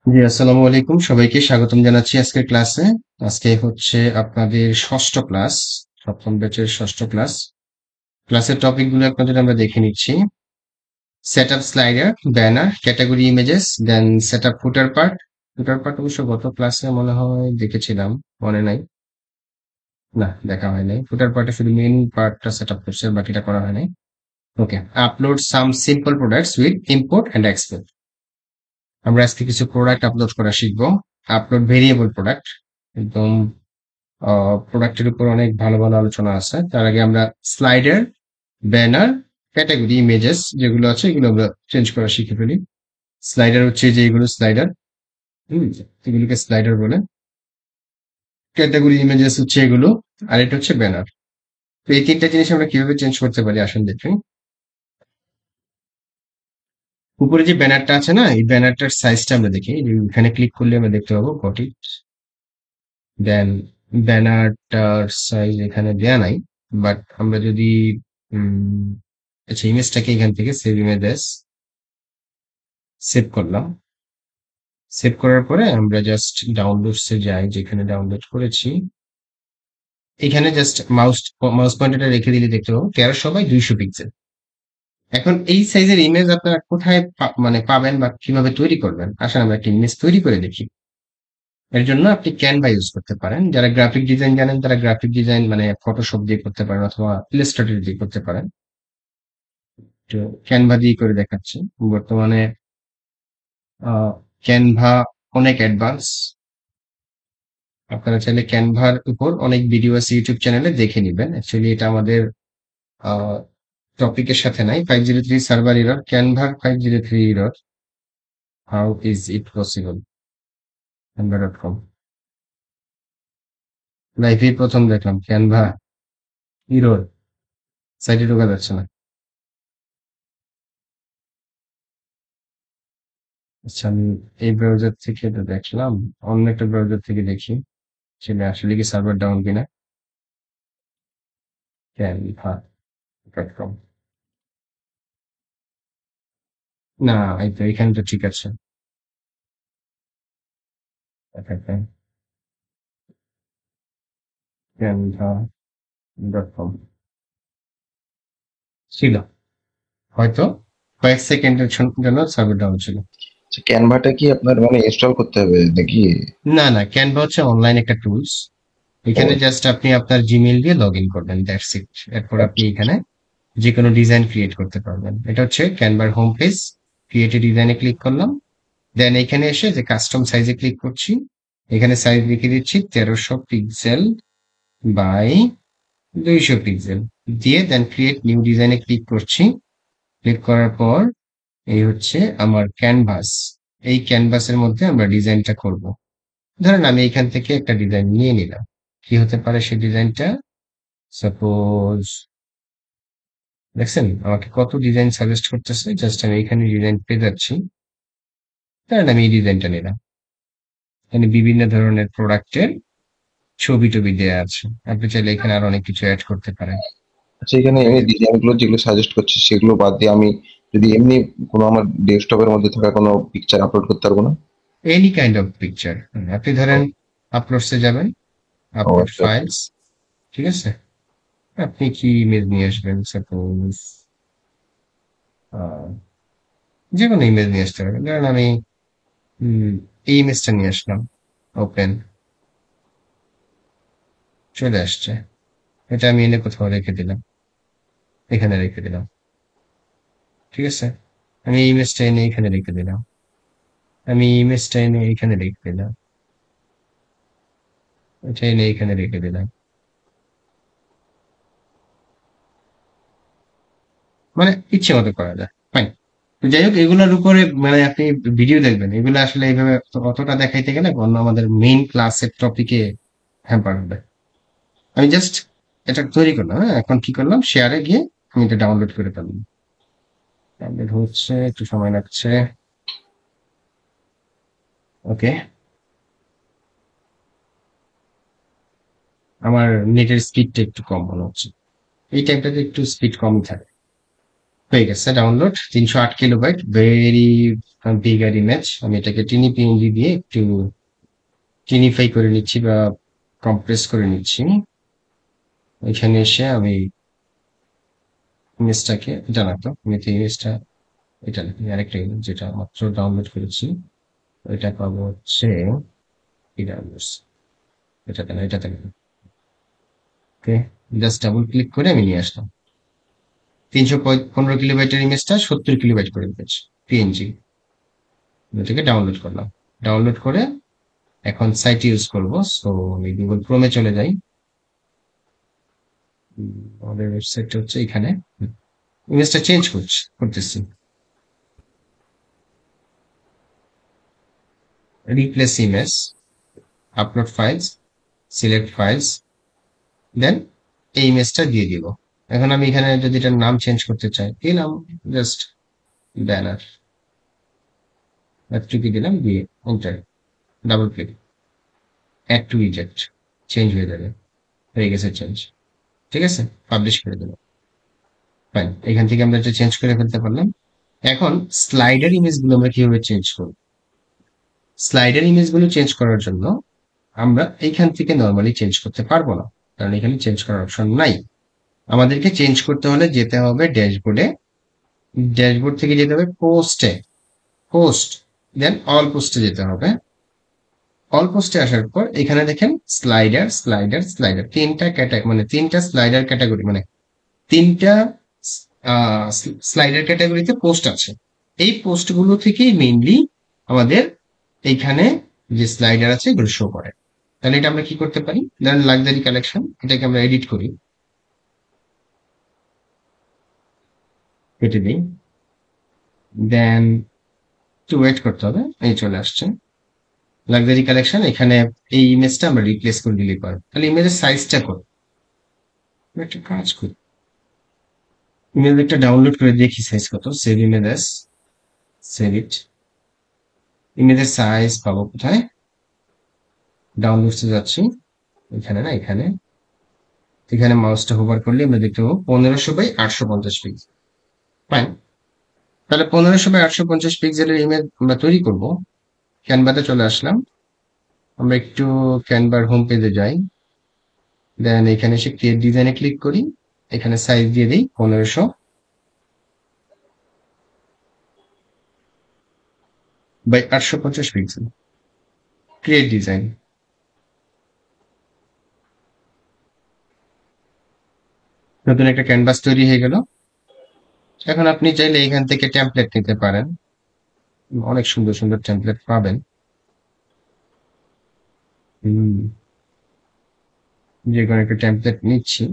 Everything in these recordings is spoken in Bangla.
জি, আসসালামু আলাইকুম। সবাইকে স্বাগতম জানাচ্ছি আজকের ক্লাসে। আজকে হচ্ছে আপনাদের ষষ্ঠ ক্লাস, সপ্তম ব্যাচের ষষ্ঠ ক্লাস। ক্লাসের টপিকগুলো আপনাদের আমরা দেখে নিচ্ছি। Set up slider, banner, category images, then set up footer part. Footer part অবশ্য গত ক্লাসে মনে হয় দেখেছিলাম, মনে নাই। না, দেখা হয় নাই। ফুটার পার্টে শুধু মেইন পার্টটা সেট আপ করছে, বাকিটা করা হয় নাই। Okay, upload some simple products with import and export. আমরা আজকে কিছু প্রোডাক্ট আপলোড করা শিখবো। আপলোড ভেরিয়েবল প্রোডাক্ট, একদম প্রোডাক্টের উপর অনেক ভালো ভালো আলোচনা আছে। তার আগে আমরা স্লাইডার, ব্যানার, ক্যাটাগরি ইমেজেস যেগুলো আছে এগুলো আমরা চেঞ্জ করা শিখে ফেলি। স্লাইডার হচ্ছে যে এগুলো স্লাইডার, এগুলোকে স্লাইডার বলে। ক্যাটাগরি ইমেজেস হচ্ছে এগুলো, আর এটা হচ্ছে ব্যানার। তো এই তিনটা জিনিস আমরা কিভাবে চেঞ্জ করতে পারি আসুন দেখি। উপরে যে ব্যানারটা আছে না, এই ব্যানারটার সাইজটা আমরা দেখি। এখানে ক্লিক করলে আমরা দেখতে পাবো গটি। দেন ব্যানারটার সাইজ এখানে দেয়া নাই, বাট আমরা যদি উম, আচ্ছা, ইমেজটাকে এখান থেকে সেভ ইমেজেস সেভ করলাম। সেভ করার পরে আমরা জাস্ট ডাউনলোডসে যাই, যেখানে ডাউনলোড করেছি। এখানে জাস্ট মাউস মাউস পয়েন্টারটা রেখে দিলে দেখতে পাবো 1300 বাই 200 পিক্সেল। এখন এই সাইজের ইমেজ আপনারা কোথায় মানে পাবেন বা কিভাবে তৈরি করবেন, আসলে আমরা একটা ইমেজ তৈরি করে দেখি। এর জন্য আপনি ক্যানভা ইউজ করতে পারেন। যারা গ্রাফিক ডিজাইন জানেন তারা গ্রাফিক ডিজাইন মানে ফটোশপ দিয়ে করতে পারেন, অথবা ইলাস্ট্রেটর দিয়ে করতে পারেন। তো ক্যানভা দিয়ে করে দেখাচ্ছি। বর্তমানে ক্যানভা অনেক অ্যাডভান্স। আপনারা চাইলে ক্যানভার উপর অনেক ভিডিও আছে ইউটিউব চ্যানেলে, দেখে নিবেন। অ্যাকচুয়ালি এটা আমাদের টপিকের সাথে নাই। 503 সার্ভার এরর, ক্যানভার 503 error, how is it possible, Canva dot com. লাইভে প্রথম দেখলাম ক্যানভা এরর, সাইটে ঢোকা যাচ্ছে না। আচ্ছা, আমি এই ব্রাউজার থেকে তো দেখলাম, অন্য একটা ব্রাউজার থেকে দেখি সেটা আসলে কি সার্ভার ডাউন কিনা। ক্যানভা.com, না, এই তো এখানে তো ঠিক আছে। ক্যানভা.com ছিল, হয়তো কয়েক সেকেন্ডের জন্য সার্ভার ডাউন ছিল। আচ্ছা, ক্যানভাটা কি আপনার মানে ইনস্টল করতে হবে নাকি? না না, ক্যানভা হচ্ছে অনলাইন একটা টুলস। ও এখানে আচ্ছা। জাস্ট আপনি আপনার জিমেইল দিয়ে লগ ইন করবেন, দ্যাটস ইট। এরপর আপনি আচ্ছা, এখানে যে কোনো ডিজাইন ক্রিয়েট করতে পারবেন। এটা হচ্ছে ক্যানভার হোম পেজ। ক্রিয়েট এ ডিজাইনে ক্লিক করলাম। দেন এখানে এসে যে কাস্টম সাইজে ক্লিক করছি। এখানে সাইজ লিখে দিচ্ছি 1300 পিক্সেল বাই 200 পিক্সেল দিয়ে, দেন ক্রিয়েট নিউ ডিজাইনে ক্লিক করছি। ক্লিক করার পর এই হচ্ছে আমার ক্যানভাস। এই ক্যানভাসের মধ্যে আমরা ডিজাইনটা করব। ধরেন আমি এখান থেকে একটা ডিজাইন নিয়ে নিলাম। কি হতে পারে সেই ডিজাইনটা? সাপোজ, দেখছেন আমাকে কত ডিজাইন সাজেস্ট করতেছে, জাস্ট আমি এখানে ডিজাইন পেয়ে যাচ্ছি। ধরেন আমি এই ডিজাইনটা নিলাম। এখানে বিভিন্ন ধরনের প্রোডাক্টের ছবি টবি দেওয়া আছে। আপনি চাইলে এখানে আরো অনেক কিছু অ্যাড করতে পারেন। আচ্ছা, এখানে এই ডিজাইন গুলো যেগুলো সাজেস্ট করছি সেগুলো বাদ দিয়ে আমি যদি এমনি কোনো আমার ডেস্কটপের মধ্যে থাকা কোনো পিকচার আপলোড করতে পারবো না? Any kind of picture. আপনি ধরেন ও আপলোডসে যাবেন, ও আপলোড আচ্ছা আচ্ছা। ফাইলস, ঠিক আছে? আপনি কি ইমেজ নিয়ে আসবেন? সাপোজ যে কোনো ইমেজ নিয়ে আসতে পারেন। ধরেন আমি এই ইমেজটা নিয়ে আসলাম। ওপেন, চলে আসছে। এটা আমি এনে কোথাও রেখে দিলাম, এখানে রেখে দিলাম, ঠিক আছে? আমি এই ইমেজটা এনে এখানে রেখে দিলাম, আমি এই ইমেজটা এনে এখানে রেখে দিলাম, এটা এনে এখানে রেখে দিলাম। মানে ইচ্ছে মতো করা যায়, ফাইন। তো যাই হোক, এগুলোর উপরে মানে আপনি ভিডিও দেখবেন, এগুলো আসলে এইভাবে অতটা দেখাইতে গেলে অন্য আমাদের মেইন ক্লাসের টপিকে হ্যাম্পার হবে। আমি জাস্ট এটা তৈরি করলাম। হ্যাঁ, এখন কি করলাম, শেয়ারে গিয়ে আমি এটা ডাউনলোড করে ফেললাম। ডাউনলোড হচ্ছে, একটু সময় লাগছে। ওকে, আমার নেটের স্পিডটা একটু কম মনে হচ্ছে। এই টাইমটাতে একটু স্পিড কমই থাকে। হয়ে গেছে download. 308 kilobyte, very bigger image. আমি এটাকে টিনি পিএনজি দিয়ে একটু টিনিফাই করে নিচ্ছি বা কম্প্রেস করে নিচ্ছি। এখানে এসে আমি ইমেজটাকে জানাতো, আমি তো ইমেজটা এটা নাকি আরেকটা ইমেজ যেটা মাত্র ডাউনলোড করেছি, এটা পাবো হচ্ছে এটা দেন, এটা দেন। ওকে, জাস্ট ডাবল ক্লিক করে আমি নিয়ে আসলাম 315 কিলোবাইটের ইমেজটা 70 কিলোবাইট করে দিয়েছি পিএনজি। এটাকে ডাউনলোড করলাম। ডাউনলোড করে এখন সাইট ইউজ করব। সো আমি গুগল ক্রোমে চলে যাই। আমাদের ওয়েবসাইটটা হচ্ছে এখানে। ইমেজটা চেঞ্জ করতেছি। Replace image, upload files, select files, then এই ইমেজটা দিয়ে দিব। এখন আমি এখানে যদি এটার নাম চেঞ্জ করতে চাই, দিলাম জাস্ট ব্যানার, টিপে দিলাম, দিয়ে enter, double click, add to উইজেট, চেঞ্জ হয়ে যাবে। হয়ে গেছে চেঞ্জ। ঠিক আছে, পাবলিশ করে দেবো। ফাইন, এখান থেকে আমরা এটা চেঞ্জ করে ফেলতে পারলাম। এখন স্লাইডার ইমেজগুলো আমরা কিভাবে চেঞ্জ করব? স্লাইডার ইমেজগুলো চেঞ্জ করার জন্য আমরা এইখান থেকে নর্মালি চেঞ্জ করতে পারবো না, কারণ এখানে চেঞ্জ করার অপশন নাই। আমাদেরকে চেঞ্জ করতে হলে যেতে হবে ড্যাশবোর্ডে। ড্যাশবোর্ড থেকে যেতে হবে পোস্টে, পোস্ট, দেন অল পোস্টে যেতে হবে। অল পোস্টে আসার পর এখানে দেখেন স্লাইডার স্লাইডার স্লাইডার, তিনটা ক্যাটাগরি, মানে তিনটা স্লাইডার ক্যাটাগরি, মানে তিনটা স্লাইডার ক্যাটাগরিতে পোস্ট আছে। এই পোস্টগুলো থেকেই মেইনলি আমাদের এইখানে যে স্লাইডার আছে এগুলো শো করে। তাহলে এটা আমরা কি করতে পারি, ধরেন লাক্সারি কালেকশন, এটাকে আমরা এডিট করি, কেটে দিই, দেন একটু ওয়েট করতে হবে, এই চলে আসছে লাক্সারি কালেকশন। এখানে এই ইমেজটা আমরা রিপ্লেস করে দিলে পারবো। তাহলে ইমেজের সাইজটা কত, একটা কাজ করি, ইমেজ একটা ডাউনলোড করে দেখি সাইজ কত। Save images, save it. ইমেজের সাইজ পাবো কোথায়, ডাউনলোডসে যাচ্ছি, এখানে না, এখানে, এখানে মাউসটা হোভার করলে আমরা দেখতে পাবো 1500 বাই 850 পিক্সেল। ফাইন, তাহলে 1500 বাই 850 পিক্সেলের ইমেজ আমরা তৈরি করব। ক্যানভাতে চলে আসলাম, আমরা একটু ক্যানভার হোম পেজে যাই, দেন এখানে এসে ক্রিয়েট ডিজাইনে ক্লিক করি, এখানে সাইজ দিয়ে দিই 1500 বাই 850 পিক্সেল, ক্রিয়েট ডিজাইন। নতুন একটা ক্যানভাস তৈরি হয়ে গেল। এখন আপনি চাইলে এখান থেকে টেমপ্লেট নিতে পারেন, অনেক সুন্দর সুন্দর টেমপ্লেট পাবেন। যে কোনো একটা টেমপ্লেট নিচ্ছি।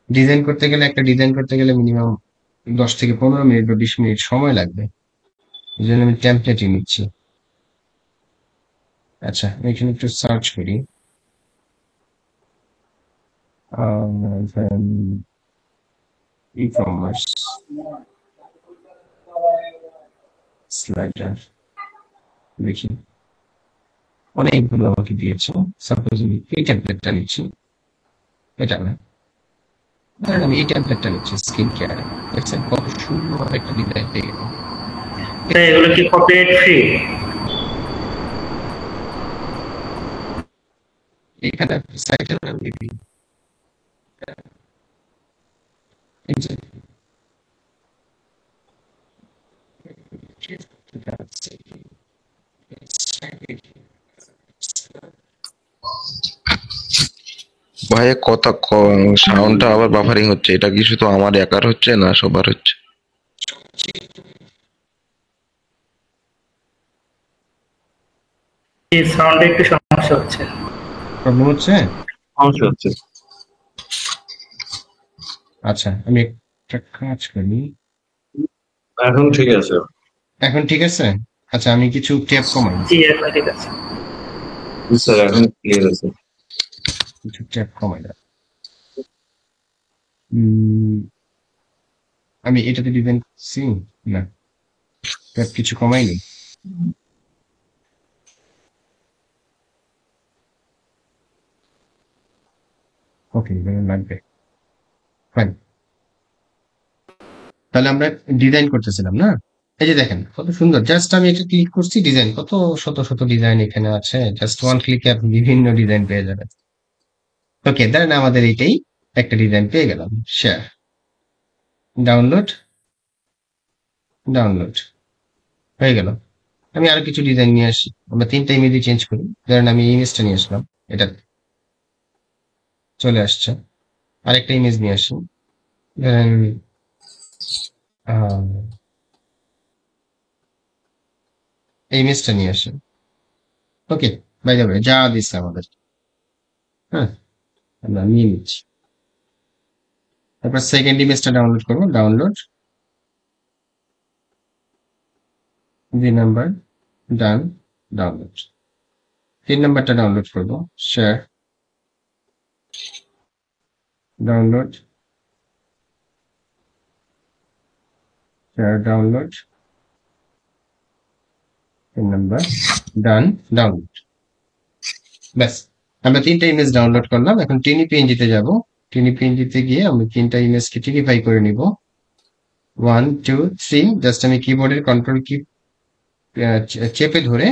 ডিজাইন করতে গেলে, একটা ডিজাইন করতে গেলে মিনিমাম 10 থেকে 15 মিনিট বা 20 মিনিট সময় লাগবে, এই জন্য আমি টেমপ্লেটই নিচ্ছি। আচ্ছা, আমি এখানে একটু সার্চ করি, ই কমার্স স্লাইডার, দেখি অনেকগুলো আমাকে দিয়েছে। সাপোজ আমি এই টেমপ্লেটটা নিচ্ছি, এটা না, ধরেন আমি এই টেমপ্লেটটা নিচ্ছি, স্কিন কেয়ার। দেখছেন কত সুন্দর একটা ডিজাইন পেয়ে গেল। এগুলো কি কপিরাইট ফ্রি? এখানে সাইটের নাম দিবি, এই যে ভাই কথা সাউন্ডটা আবার বাফারিং হচ্ছে, এটা কি শুধু আমার একার হচ্ছে না সবার হচ্ছে? এই সাউন্ডে একটু সমস্যা হচ্ছে। প্রবলেম হচ্ছে। সমস্যা হচ্ছে। আচ্ছা, আমি একটা কাজ করি, এখন ঠিক আছে। এখন ঠিক আছে। আচ্ছা, আমি কিছু ট্যাপ কমাই, জি, এখন ঠিক আছে। স্যার এখন ক্লিয়ার আছে। কিছু ট্যাপ কমাই না। উম, আমি এটাতে ডিজাইন করছি না, ট্যাপ কিছু কমাইনি। ওকে, লাগবে। ফাইন, তাহলে আমরা ডিজাইন করতেছিলাম না? এই যে দেখেন কত সুন্দর, জাস্ট আমি এটা ক্লিক করছি, ডিজাইন কত শত শত ডিজাইন এখানে আছে, জাস্ট ওয়ান ক্লিকে আপনি বিভিন্ন ডিজাইন পেয়ে যাবেন। ওকে, দেন আমাদের এইটাই একটা ডিজাইন পেয়ে গেলাম। শেয়ার, ডাউনলোড, ডাউনলোড হয়ে গেল। আমি আরো কিছু ডিজাইন নিয়ে আসি, আমরা 3টা ইমেজই চেঞ্জ করি। ধরেন আমি ইমেজটা নিয়ে আসলাম, এটা চলে আসছে। আরেকটা ইমেজ নিয়ে আসি, ধরেন আহ, এই ইমেজটা নিয়ে আসি। ওকে, বাই দ্য ওয়ে যা দিচ্ছে আমাদের, হ্যাঁ আমরা নিয়ে নিচ্ছি। তারপর সেকেন্ড ইমেজটা ডাউনলোড করবো, ডাউনলোড, 2 নাম্বার, ডান, ডাউনলোড। 3 নাম্বারটা ডাউনলোড করবো, share, download, share, download, 3 number, done, download. ব্যাস, আমরা 3টা ইমেজ ডাউনলোড করলাম। এখন টিনি পিএনজিতে যাব। টিনি পিএনজিতে গিয়ে আমি 3টা ইমেজকে টিনিফাই করে নিব। 1 2 3, জাস্ট আমি কিবোর্ডের কন্ট্রোল কি চেপে ধরে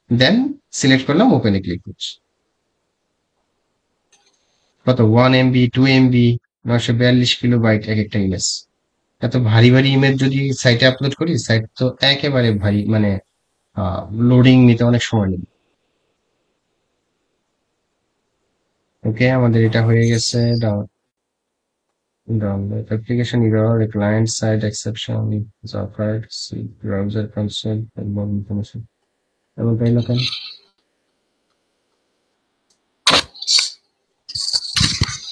দেন সিলেক্ট করলাম, ওপেনে ক্লিক করছি। কত 1 MB, 2 MB, 942 কিলোবাইট এক একটা ইমেজ। এত ভারী ভারী ইমেজ যদি সাইটে আপলোড করি, সাইট তো একেবারে ভারী, মানে লোডিং নিতে অনেক সময় নেবে। ওকে, আমাদের এটা হয়ে গেছে। download application error, a client side exception is occurred, see browser console and more information. এমন তাই না কেন?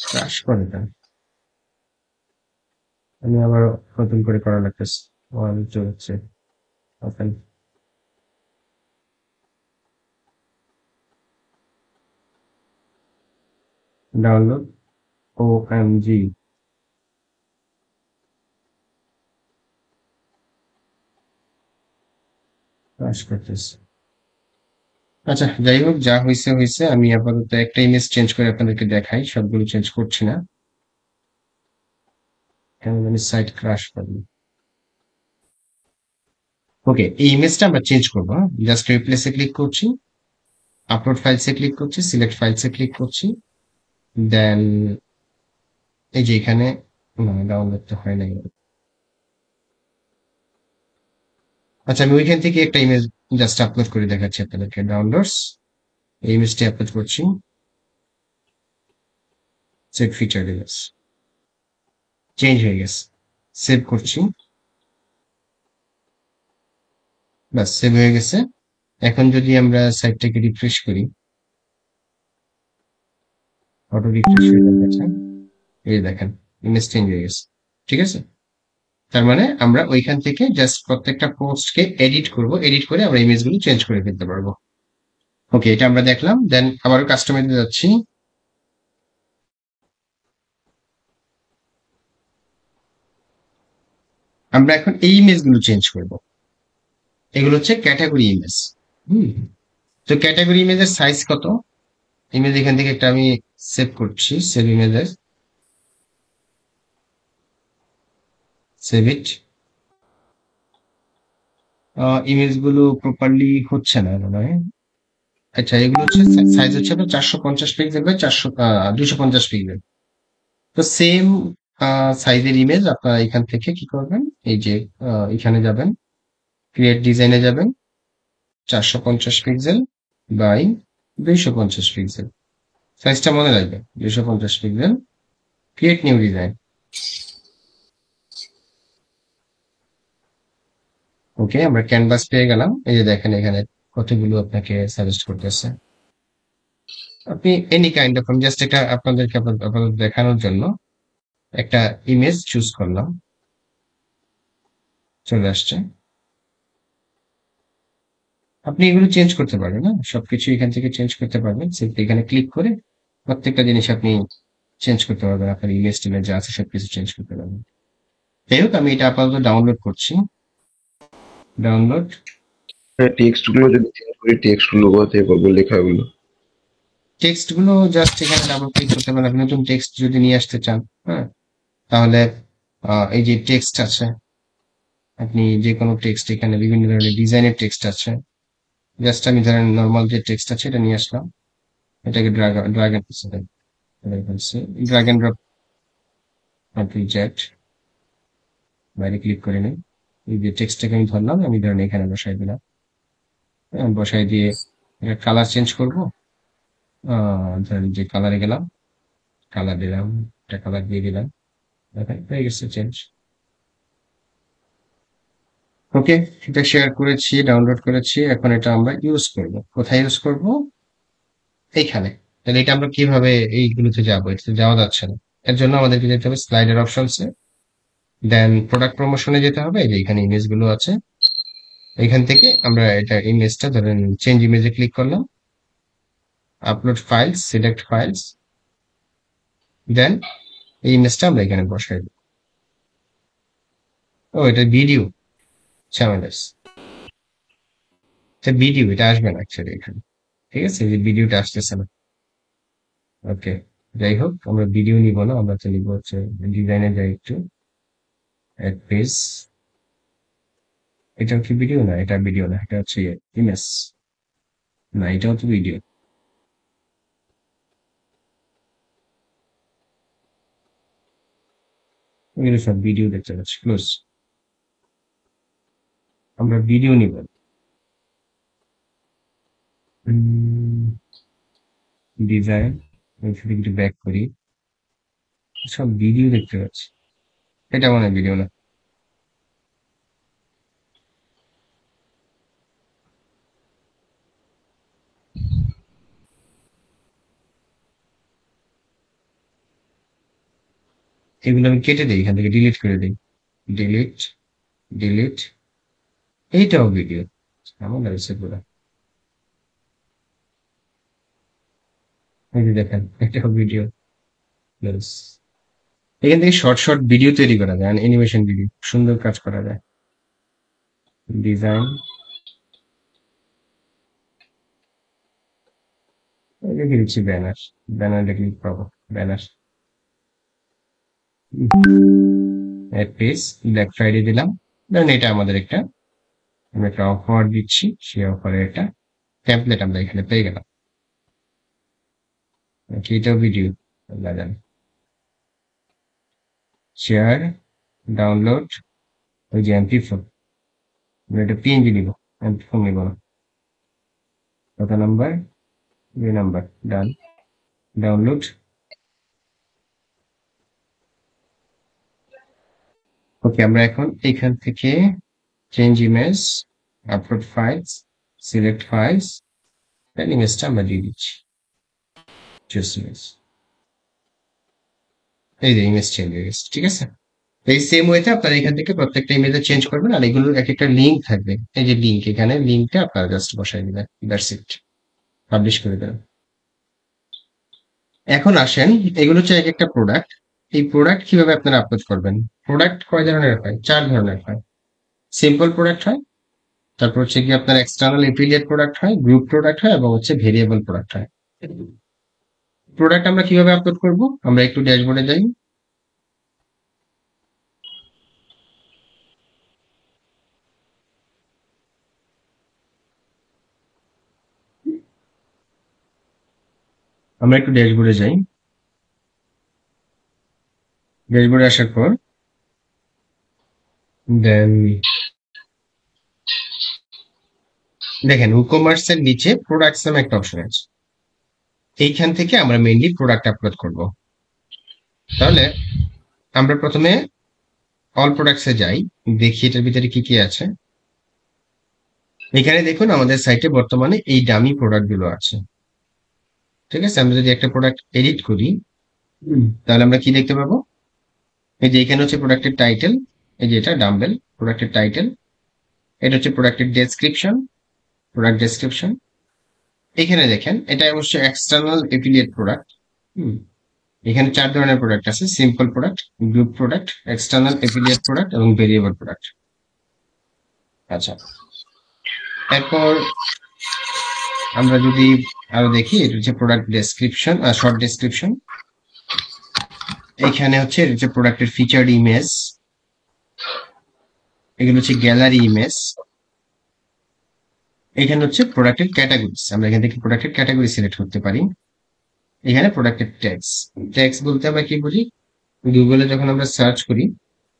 ক্রাশ করে কেন? আমি আবার নতুন করে করা লাগতেছে। চলছে ওপেন, ডাউনলোড, OMG ক্রাশ করতেছে। আচ্ছা, যাই হোক, যা হয়েছে হয়েছে। আমি আপাতত একটা ইমেজ চেঞ্জ করে আপনাদেরকে দেখাই, সবগুলো চেঞ্জ করছি না, কেমন আমি সাইট ক্রাশ করবো। ওকে, এই ইমেজটা আমরা চেঞ্জ করবো। জাস্ট রিপ্লেসে ক্লিক করছি, আপলোড ফাইলসে ক্লিক করছি, সিলেক্ট ফাইলসে ক্লিক করছি, দেন এই যে এখানে ডাউনলোড তো হয় নাই। আচ্ছা, আমি ওইখান থেকে একটা ইমেজ জাস্ট আপলোড করে দেখাচ্ছি আপনাদেরকে। ডাউনলোডস, এই ইমেজটি আপলোড করছি, সেভ ফিচার ইমেজ, চেঞ্জ হয়ে গেছে, সেভ করছি, বাস সেভ হয়ে গেছে। এখন যদি আমরা সাইটটাকে রিফ্রেশ করি, অটো রিফ্রেশ হয়ে যাচ্ছে, এই দেখেন ইমেজ চেঞ্জ হয়ে গেছে। ঠিক আছে, তার মানে আমরা ওইখান থেকে জাস্ট প্রত্যেকটা পোস্টকে এডিট করব, এডিট করে আমরা ইমেজগুলো চেঞ্জ করে ফেলতে পারবো। ওকে, এটা আমরা দেখলাম। দেন আবারও কাস্টমাইজে যাচ্ছি, আমরা এখন এই ইমেজগুলো চেঞ্জ করব। এগুলো হচ্ছে ক্যাটাগরি ইমেজ। তো ক্যাটাগরি ইমেজের সাইজ কত? ইমেজ এখান থেকে একটা আমি সেভ করছি, সেভ ইমেজের, সেভ ইট। ইমেজগুলো প্রপারলি হচ্ছে না মনে হয়। আচ্ছা, এগুলো হচ্ছে সাইজ হচ্ছে আপনার 450 পিক্সেল বাই 250 পিক্সেল। তো সেম সাইজের ইমেজ আপনারা এখান থেকে কি করবেন, এই যে এখানে যাবেন, ক্রিয়েট ডিজাইনে যাবেন, 450 পিক্সেল বাই 250 পিক্সেল, সাইজটা মনে রাখবেন, 250 পিক্সেল, ক্রিয়েট নিউ ডিজাইন। ওকে, আমরা ক্যানভাস পেয়ে গেলাম। এই যে দেখেন এখানে কতগুলো আপনাকে সাজেস্ট করতেছে। আপনি এনি কাইন্ড অফ, আমি জাস্ট এটা আপনাদেরকে আপাতত দেখানোর জন্য একটা ইমেজ চুজ করলাম, চলে আসছে। আপনি এগুলো চেঞ্জ করতে পারবেন, না সবকিছু এখান থেকে চেঞ্জ করতে পারবেন। সিম্পলি এখানে ক্লিক করে প্রত্যেকটা জিনিস আপনি চেঞ্জ করতে পারবেন, আপনার ইমেজ টিমেজ যা আছে সবকিছু চেঞ্জ করতে পারবেন। যাই হোক, আমি এটা আপাতত ডাউনলোড করছি, ডাউনলোড। টেক্সট গুলো যদি চেঞ্জ করি, টেক্সট গুলো কোথায় করবো, লেখাগুলো? টেক্সট গুলো জাস্ট এখানে ডাবল ক্লিক করতে পারেন। আপনি নতুন টেক্সট যদি নিয়ে আসতে চান, হ্যাঁ, তাহলে এই যে টেক্সট আছে, আপনি যে কোনো টেক্সট, এখানে বিভিন্ন ধরনের ডিজাইনের টেক্সট আছে। জাস্ট আমি ধরেন নর্মাল যে টেক্সট আছে এটা নিয়ে আসলাম, এটাকে drag drag drag and drop chat বাইরে ক্লিক করে নিই। এই যে টেক্সটটাকে আমি ধরলাম, আমি ধরেন এখানে বসাই দিলাম। বসাই দিয়ে কালার চেঞ্জ করবো। ধরেন যে কালারে গেলাম, কালার দিলাম, একটা কালার দিয়ে দিলাম, দেখেন হয়ে গেছে চেঞ্জ। ওকে, এটা শেয়ার করেছি, ডাউনলোড করেছি, এখন এটা আমরা ইউজ করব। কোথায় ইউজ করব? এইখানে। তাহলে এটা আমরা কিভাবে এইগুলোতে যাবো? এটাতে যাওয়া যাচ্ছে না। এর জন্য আমাদেরকে যেতে হবে স্লাইডার অপশনসে, দেন প্রোডাক্ট প্রমোশনে যেতে হবে। এই যে এখানে ইমেজ গুলো আছে, এখান থেকে আমরা এটা ইমেজটা ধরেন চেঞ্জ ইমেজে ক্লিক করলাম, upload files, select files, then এই ইমেজটা আমরা এখানে বসাই দেব। ও, এটা ভিডিও চ্যানেলস, এটা ভিডিও, এটা আসবে না অ্যাকচুয়ালি এখানে। ঠিক আছে, এই যে ভিডিওটা আসতেছে না। ওকে, যাই হোক, আমরা ভিডিও নিব না, আমরা তো নিব হচ্ছে ডিজাইনে যাই একটু, অ্যাড পেজ। এটা কি ভিডিও? না, এটা ভিডিও না, এটা হচ্ছে ইমেজ। না, এটাও তো ভিডিও। এগুলো সব ভিডিও দেখতে পাচ্ছি, ক্লোজ। আমরা ভিডিও নিব। ডিজাইন, একটু ব্যাক করি, সব ভিডিও দেখতে পাচ্ছি। এটা মনে হয় ভিডিও না। এগুলো আমি কেটে দিই, এখান থেকে ডিলিট করে দিই। Delete, delete. এইটাও ভিডিও, এমন লাগছে পুরো। এই যে দেখেন, এটাও ভিডিও। ব্যাস। এখান থেকে শর্ট শর্ট ভিডিও তৈরি করা যায়, অ্যানিমেশন ভিডিও, সুন্দর কাজ করা যায়। ডিজাইন, লিখে দিচ্ছি ব্যানার। ব্যানার লিখে পাবো, banner. Add page, black Friday দিলাম। ধরেন এটা আমাদের একটা, আমরা একটা অফার দিচ্ছি, সেই অফারে একটা টেমপ্লেট আমরা এখানে পেয়ে গেলাম। এটাও ভিডিও লাগান। শেয়ার, ডাউনলোড, ওই যে MP4, আমরা এটা PNG নিব, MP4 নিব না। কত নাম্বার? 2 number, done. ডাউনলোড। ওকে, আমরা এখন এখান থেকে change image, upload files, select files, ইমেজটা আমরা দিয়ে দিচ্ছি। Choose image. এই যে ইমেজ চেঞ্জ হয়ে গেছে, ঠিক আছে। এই সেম ওয়েতে আপনারা এখান থেকে প্রত্যেকটা ইমেজে চেঞ্জ করবেন, আর এগুলোর এক একটা লিঙ্ক থাকবে। এই যে লিঙ্ক, এখানে লিঙ্কটা আপনারা জাস্ট বসাই দিবেন, দ্যাটস ইট। পাবলিশ করে দেবেন। এখন আসেন, এগুলো হচ্ছে এক একটা প্রোডাক্ট। এই প্রোডাক্ট কিভাবে আপনারা আপলোড করবেন? প্রোডাক্ট কয় ধরনের হয়? 4 ধরনের হয়। সিম্পল প্রোডাক্ট হয়, তারপর হচ্ছে কি আপনার এক্সটার্নাল এফিলিয়েট প্রোডাক্ট হয়, গ্রুপ প্রোডাক্ট হয়, এবং হচ্ছে ভেরিয়েবল প্রোডাক্ট হয়। প্রোডাক্ট আমরা কিভাবে আপলোড করব? আমরা একটু ড্যাশবোর্ডে যাই। আমরা একটু ড্যাশবোর্ডে যাই। ড্যাশবোর্ডে আসার পর দেন দেখেন, ই-কমার্স এর নিচে প্রোডাক্টস নামে একটা অপশন আছে। এইখান থেকে আমরা মেইনলি প্রোডাক্ট আপলোড করব। তাহলে আমরা প্রথমে অল প্রোডাক্টস এ যাই, দেখি এটার ভিতরে কি কি আছে। এখানে দেখুন আমাদের সাইটে বর্তমানে এই ডামি প্রোডাক্ট গুলো আছে। ঠিক আছে, আমরা যদি একটা প্রোডাক্ট এডিট করি, তাহলে আমরা কি দেখতে পাবো? এই যে এখানে হচ্ছে প্রোডাক্টের টাইটেল, এই যে এটা ডাম্বেল প্রোডাক্টের টাইটেল। এটা হচ্ছে প্রোডাক্টের ডেসক্রিপশন, প্রোডাক্ট ডেসক্রিপশন। এখানে দেখেন, এটা অবশ্যই এক্সটার্নাল এফিলিয়েট প্রোডাক্ট। এখানে 4 ধরনের প্রোডাক্ট আছে: simple product, group product, external affiliate product এবং ভেরিয়েবল প্রোডাক্ট। আচ্ছা, এরপর আমরা যদি আরো দেখি, এটা হচ্ছে প্রোডাক্ট ডেসক্রিপশন, শর্ট ডেসক্রিপশন। এখানে হচ্ছে এটা হচ্ছে প্রোডাক্টের ফিচার্ড ইমেজ, এগুলো হচ্ছে গ্যালারি ইমেজ। এখানে হচ্ছে প্রোডাক্টের ক্যাটাগরিজ, আমরা এখান থেকে প্রোডাক্টের ক্যাটাগরি সিলেক্ট করতে পারি। এখানে প্রোডাক্টের ট্যাগস, ট্যাগস বলতে আমরা কি বুঝি, গুগলে যখন আমরা সার্চ করি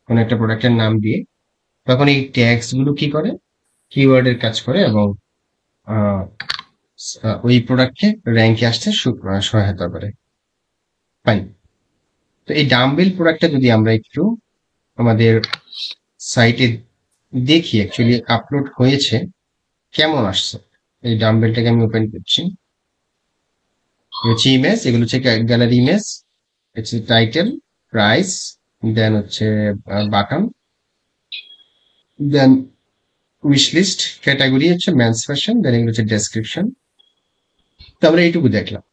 কোন একটা প্রোডাক্টের নাম দিয়ে, তখন এই ট্যাগস গুলো কি করে, কিওয়ার্ডের কাজ করে এবং আহ, ওই প্রোডাক্টকে র্যাঙ্কে আসতে সহায়তা করে। ফাইন। তো এই ডাম্বেল প্রোডাক্টটা যদি আমরা একটু আমাদের সাইটে দেখি অ্যাকচুয়ালি আপলোড হয়েছে কেমন আসছে, এই ডাম্বেলটাকে আমি ওপেন করছি। হচ্ছে ইমেজ, এগুলো হচ্ছে গ্যালারি ইমেজ, হচ্ছে টাইটেল, প্রাইস, দেন হচ্ছে বাটন, দেন উইশ লিস্ট, ক্যাটাগরি হচ্ছে মেন্স ফ্যাশন, দেন এগুলো হচ্ছে ডেসক্রিপশন। তো আমরা এইটুকু দেখলাম।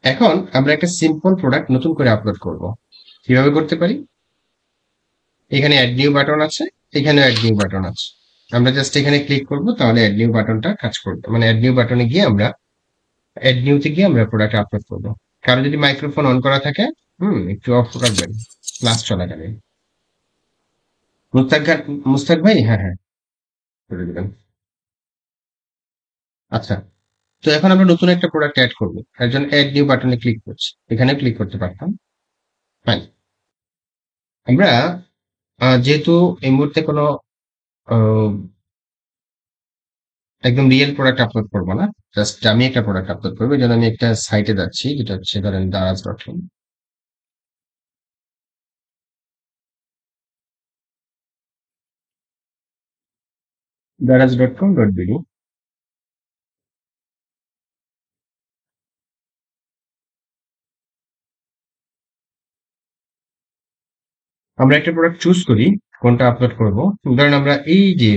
এখন আমরা একটা সিম্পল প্রোডাক্ট নতুন করে আপলোড করব, কিভাবে করতে পারি? এখানে অ্যাড নিউ বাটন আছে, এখানে অ্যাড নিউ বাটন আছে। আমরা জাস্ট এখানে ক্লিক করব, তাহলে অ্যাড নিউ বাটনটা কাজ করবে, মানে অ্যাড নিউ বাটনে গিয়ে আমরা অ্যাড নিউতে গিয়ে আমরা প্রোডাক্ট আপলোড করবো। কারো যদি মাইক্রোফোন অন করা থাকে একটু অফ রাখবেন ক্লাস চলাকালীন। মুস্তাক মুস্তাক ভাই, হ্যাঁ হ্যাঁ করে দিবেন। আচ্ছা, তো এখন আমরা নতুন একটা প্রোডাক্ট অ্যাড করবো, এর জন্য অ্যাড নিউ বাটনে ক্লিক করছি, এখানে ক্লিক করতে পারতাম। ফাইন। আমরা যেহেতু এই মুহূর্তে কোনো আহ, একদম রিয়েল প্রোডাক্ট আপলোড করবো না, জাস্ট আমি একটা প্রোডাক্ট আপলোড করবো, এই জন্য আমি একটা সাইটে যাচ্ছি, যেটা হচ্ছে ধরেন দারাজ.com। daraz.com.bd। আমরা একটা প্রোডাক্ট চুজ করি কোনটা আপলোড করব। ধরেন আমরা এই যে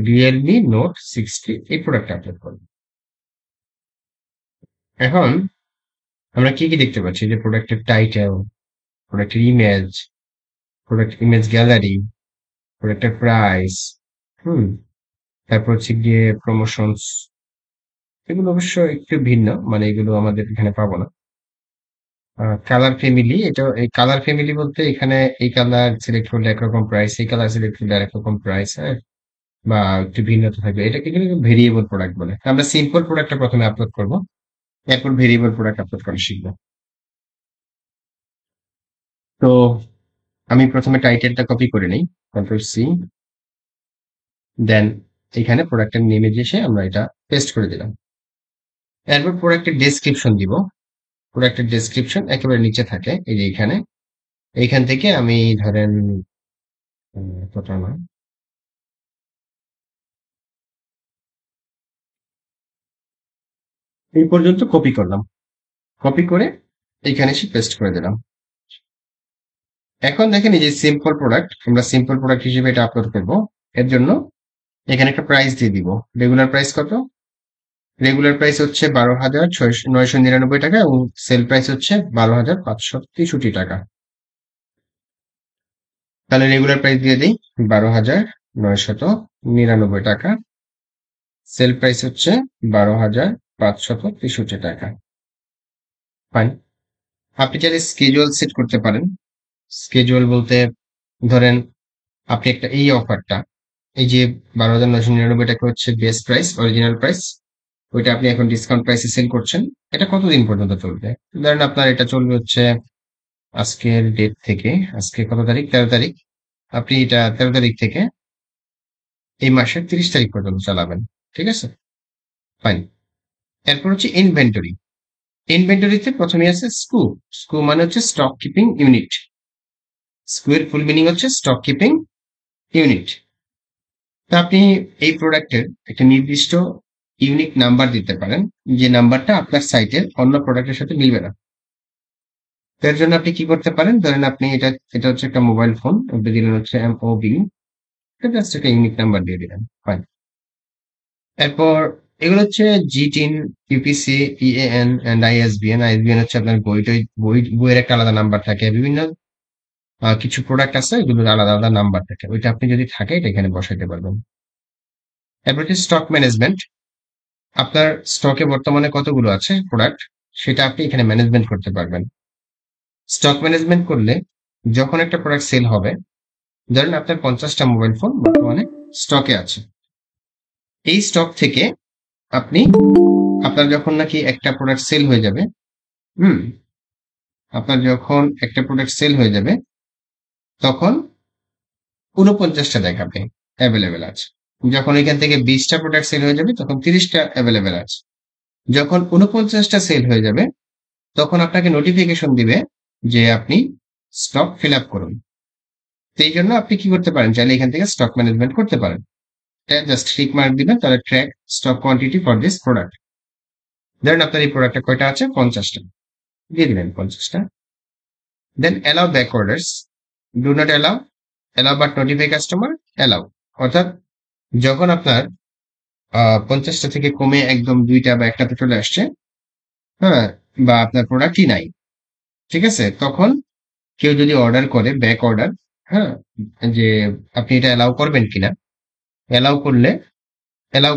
রিয়েলমি নোট 60 এই প্রোডাক্ট আপলোড করব। এখন আমরা কি কি দেখতে পাচ্ছি, যে প্রোডাক্টের টাইটেল, প্রোডাক্টের ইমেজ, প্রোডাক্ট ইমেজ গ্যালারি, প্রোডাক্টের প্রাইস, হুম তারপর হচ্ছে গিয়ে প্রমোশনস। এগুলো অবশ্য একটু ভিন্ন, মানে এগুলো আমাদের এখানে পাবো না। কালার ফ্যামিলি, এটা এই কালার ফ্যামিলি বলতে এখানে এই কালার সিলেক্ট করলে একরকম প্রাইস, এই কালার সিলেক্ট করলে আরেক রকম প্রাইস, হ্যাঁ, বা একটু ভিন্নতা থাকবে। এটাকে কিন্তু ভেরিয়েবল প্রোডাক্ট বলে। আমরা সিম্পল প্রোডাক্টটা প্রথমে আপলোড করব, এরপর ভেরিয়েবল প্রোডাক্ট আপলোড করা শিখবো। তো আমি প্রথমে টাইটেলটা কপি করে নিই, Ctrl+C, দেন এখানে প্রোডাক্টের নেমে এসে আমরা এটা পেস্ট করে দিলাম। এরপর প্রোডাক্টের ডেসক্রিপশন দিব। প্রোডাক্টের ডেসক্রিপশন একেবারে নিচে থাকে, এই যে এখানে, এইখান থেকে আমি ধরেন কত না, এই পর্যন্ত কপি করলাম। কপি করে এইখানে এসে পেস্ট করে দিলাম। এখন দেখেন এই যে সিম্পল প্রোডাক্ট, আমরা সিম্পল প্রোডাক্ট হিসেবে এটা আপলোড করব। এর জন্য এখানে একটা প্রাইস দিয়ে দিব। রেগুলার প্রাইস কত? রেগুলার প্রাইস হচ্ছে 12,999 টাকা এবং সেল প্রাইস হচ্ছে 12,563 টাকা। তাহলে রেগুলার প্রাইস দিয়ে দিই 12,999 টাকা, সেল প্রাইস হচ্ছে 12,563 টাকা। ফাইন। আপনি চাইলে স্কেজুয়াল সেট করতে পারেন। স্কেজুয়াল বলতে ধরেন আপনি একটা এই অফারটা, এই যে 12,999 টাকা হচ্ছে বেস্ট প্রাইস, অরিজিনাল প্রাইস, ওইটা আপনি এখন ডিসকাউন্ট প্রাইসে সেল করছেন। এটা কতদিন পর্যন্ত চলবে? ধরেন আপনার এটা চলবে হচ্ছে আজকের ডেট থেকে, আজকে কত তারিখ, 13 তারিখ, আপনি এটা 13 তারিখ থেকে এই মাসের 30 তারিখ পর্যন্ত চালাবেন। ঠিক আছে, ফাইন। এরপর হচ্ছে ইনভেন্টরি। ইনভেন্টরিতে প্রথমে আছে স্কু। স্কু মানে হচ্ছে স্টক কিপিং ইউনিট। স্কু এর ফুল মিনিং হচ্ছে স্টক কিপিং ইউনিট। তো আপনি এই প্রোডাক্টের একটা নির্দিষ্ট ইউনিক নাম্বার দিতে পারেন, যে নাম্বারটা আপনার সাইটের অন্য প্রোডাক্টের সাথে মিলবে না। এর জন্য আপনি কি করতে পারেন, ধরেন আপনি এটা এটা হচ্ছে একটা মোবাইল ফোন, আপনি দিলেন হচ্ছে MOB, জাস্ট একটা ইউনিক নাম্বার দিয়ে দিলেন। ফাইন। এরপর এগুলো হচ্ছে GTIN, UPC, EAN and ISBN. ISBN হচ্ছে আপনার বইয়ের একটা আলাদা নাম্বার থাকে। বিভিন্ন কিছু প্রোডাক্ট আছে এগুলোর আলাদা আলাদা নাম্বার থাকে, ওইটা আপনি যদি থাকে এটা এখানে বসাইতে পারবেন। এরপর হচ্ছে স্টক ম্যানেজমেন্ট। আপনার স্টকে বর্তমানে কতগুলো আছে প্রোডাক্ট, সেটা আপনি এখানে ম্যানেজমেন্ট করতে পারবেন। স্টক ম্যানেজমেন্ট করলে যখন একটা প্রোডাক্ট সেল হবে, ধরেন আপনার 50টা মোবাইল ফোন বর্তমানে স্টকে আছে। এই স্টক থেকে আপনি আপনার যখন নাকি একটা প্রোডাক্ট সেল হয়ে যাবে, হুম, আপনার যখন একটা প্রোডাক্ট সেল হয়ে যাবে তখন 49টা দেখাবে অ্যাভেলেবেল আছে। যখন এখান থেকে 20টা প্রোডাক্ট সেল হয়ে যাবে তখন 30টা অ্যাভেলেবেল আছে। যখন 49টা সেল হয়ে যাবে তখন আপনাকে নোটিফিকেশন দিবে যে আপনি স্টক ফিল আপ করুন। তো এই জন্য আপনি কি করতে পারেন, চাইলে এখান থেকে স্টক ম্যানেজমেন্ট করতে পারেন। জাস্ট ক্লিক মার্ক দিবেন, তাহলে track stock quantity for this product. ধরেন আপনার এই প্রোডাক্টটা কয়টা আছে, 50টা, দিয়ে দিবেন 50টা। Then allow back orders, do not allow, allow but notify customer, allow. অর্থাৎ যখন আপনার 50টা থেকে কমে একদম 2টা বা 1টাতে চলে আসছে, হ্যাঁ, বা আপনার প্রোডাক্টই নাই, ঠিক আছে, তখন কেউ যদি অর্ডার করে ব্যাক অর্ডার, হ্যাঁ, যে আপনি এটা অ্যালাউ করবেন কিনা, অ্যালাউ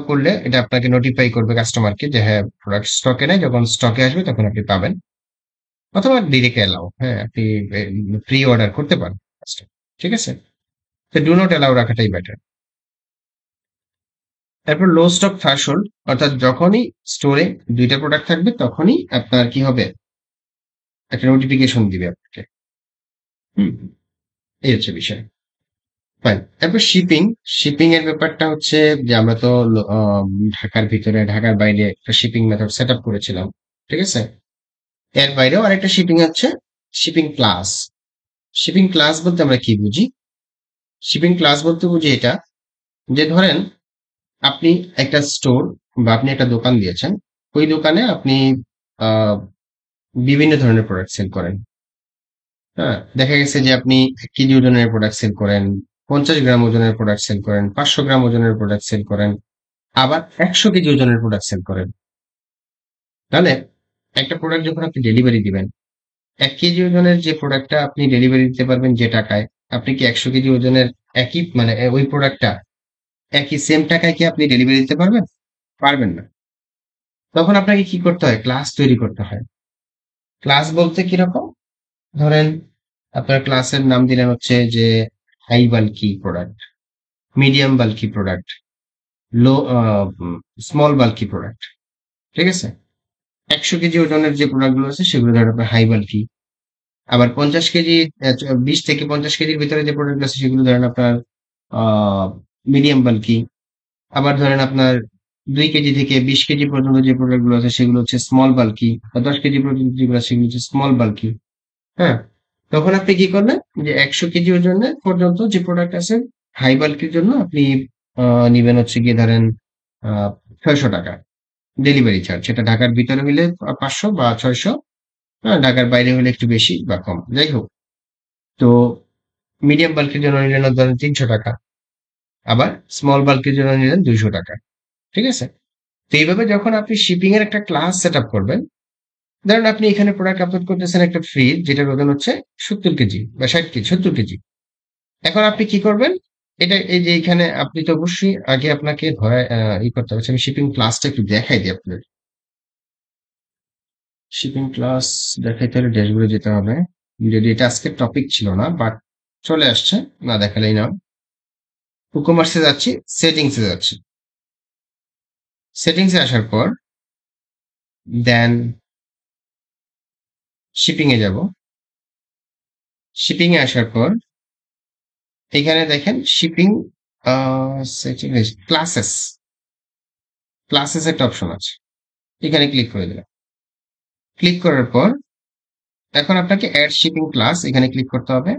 করলে এটা আপনাকে নোটিফাই করবে কাস্টমারকে যে হ্যাঁ প্রোডাক্ট স্টকে নেই, যখন স্টকে আসবে তখন আপনি পাবেন। অথবা ডিরেক্ট অ্যালাউ, হ্যাঁ, আপনি প্রি অর্ডার করতে পারেন, ঠিক আছে। তো ডু নট অ্যালাউ রাখাটাই বেটার। তারপর লো স্টক থ্রেশহোল্ড, অর্থাৎ যখনই স্টোরে 2টা প্রোডাক্ট থাকবে তখনই আপনার কি হবে, একটা নোটিফিকেশন দিবে আপনাকে। হুম, এই হচ্ছে বিষয়। ফাইন। তারপর শিপিং, এর ব্যাপারটা হচ্ছে যে আমরা তো ঢাকার ভিতরে ঢাকার বাইরে একটা শিপিং মেথড সেট আপ করেছিলাম, ঠিক আছে। এর বাইরেও আরেকটা শিপিং আছে, শিপিং ক্লাস। শিপিং ক্লাস বলতে আমরা কি বুঝি? শিপিং ক্লাস বলতে বুঝি এটা, যে ধরেন আপনি একটা স্টোর বা আপনি একটা দোকান দিয়েছেন, ওই দোকানে আপনি আহ বিভিন্ন ধরনের প্রোডাক্ট সেল করেন। হ্যাঁ, দেখা গেছে যে আপনি 1 কেজি ওজনের প্রোডাক্ট সেল করেন, 50 গ্রাম ওজনের প্রোডাক্ট সেল করেন, 500 গ্রাম ওজনের প্রোডাক্ট সেল করেন, আবার 100 কেজি ওজনের প্রোডাক্ট সেল করেন। তাহলে একটা প্রোডাক্ট যখন আপনি ডেলিভারি দিবেন, 1 কেজি ওজনের যে প্রোডাক্টটা আপনি ডেলিভারি দিতে পারবেন যে টাকায়, আপনি কি 100 কেজি ওজনের একই মানে ওই প্রোডাক্টটা একই সেম টাকায় কি আপনি ডেলিভারি দিতে পারবেন? পারবেন না। তখন আপনাকে কি করতে হয়, ক্লাস তৈরি করতে হয়। ক্লাস বলতে কিরকম, ধরেন আপনার ক্লাসের নাম দিলেন হচ্ছে যে high bulky product, medium bulky product, low small bulky product, ঠিক আছে। 100 কেজি ওজনের যে প্রোডাক্ট গুলো আছে সেগুলো ধরেন আপনার হাই বাল্কি। আবার 50 কেজি, 20 থেকে 50 কেজির ভিতরে যে প্রোডাক্ট আছে সেগুলো ধরেন আপনার মিডিয়াম বাল্কি। আবার ধরেন আপনার 2 কেজি থেকে 20 কেজি পর্যন্ত যে প্রোডাক্ট গুলো আছে সেগুলো হচ্ছে স্মল বাল্কি, বা 10 কেজি পর্যন্ত যেগুলো আছে সেগুলো হচ্ছে স্মল বাল্কি। হ্যাঁ, তখন আপনি কি করলেন, যে 100 কেজি ওজনের পর্যন্ত যে প্রোডাক্ট আছে হাই বাল্কির জন্য আপনি নিবেন হচ্ছে গিয়ে ধরেন 600 টাকা ডেলিভারি চার্জ। সেটা ঢাকার ভিতরে হইলে 500 বা 600, হ্যাঁ, ঢাকার বাইরে হলে একটু বেশি বা কম, যাই হোক। তো মিডিয়াম বাল্কের জন্য নিলেন ধরেন 300 টাকা, আবার স্মল বাল্কের জন্য নিলেন 200 টাকা, ঠিক আছে। তো এইভাবে যখন আপনি শিপিং এর একটা ক্লাস সেট আপ করবেন, ধরেন আপনি এখানে প্রোডাক্ট আপলোড করতেছেন একটা ফ্রিজ যেটার ওজন হচ্ছে 70 কেজি বা 60 কেজি, 70 কেজি। এখন আপনি কি করবেন, এটা এই যে এখানে আপনি তো অবশ্যই আগে আপনাকে ধরে ই করতে হবে। আমি শিপিং ক্লাসটা একটু দেখাই দিই আপনাদের। শিপিং ক্লাস দেখাইতে হলে ড্যাশবোর্ডে যেতে হবে, যদি এটা আজকের টপিক ছিল না, বাট চলে আসছে, না দেখালেই না। কুকমার্সে যাচ্ছি, সেটিংসে যাচ্ছি। সেটিংসে আসার পর দেন শিপিং এ যাব। শিপিং এ আসার পর এখানে দেখেন শিপিং ক্লাসেস, একটা অপশন আছে, এখানে ক্লিক করে দিলাম। ক্লিক করার পর এখন আপনাকে অ্যাড শিপিং ক্লাস এখানে ক্লিক করতে হবে।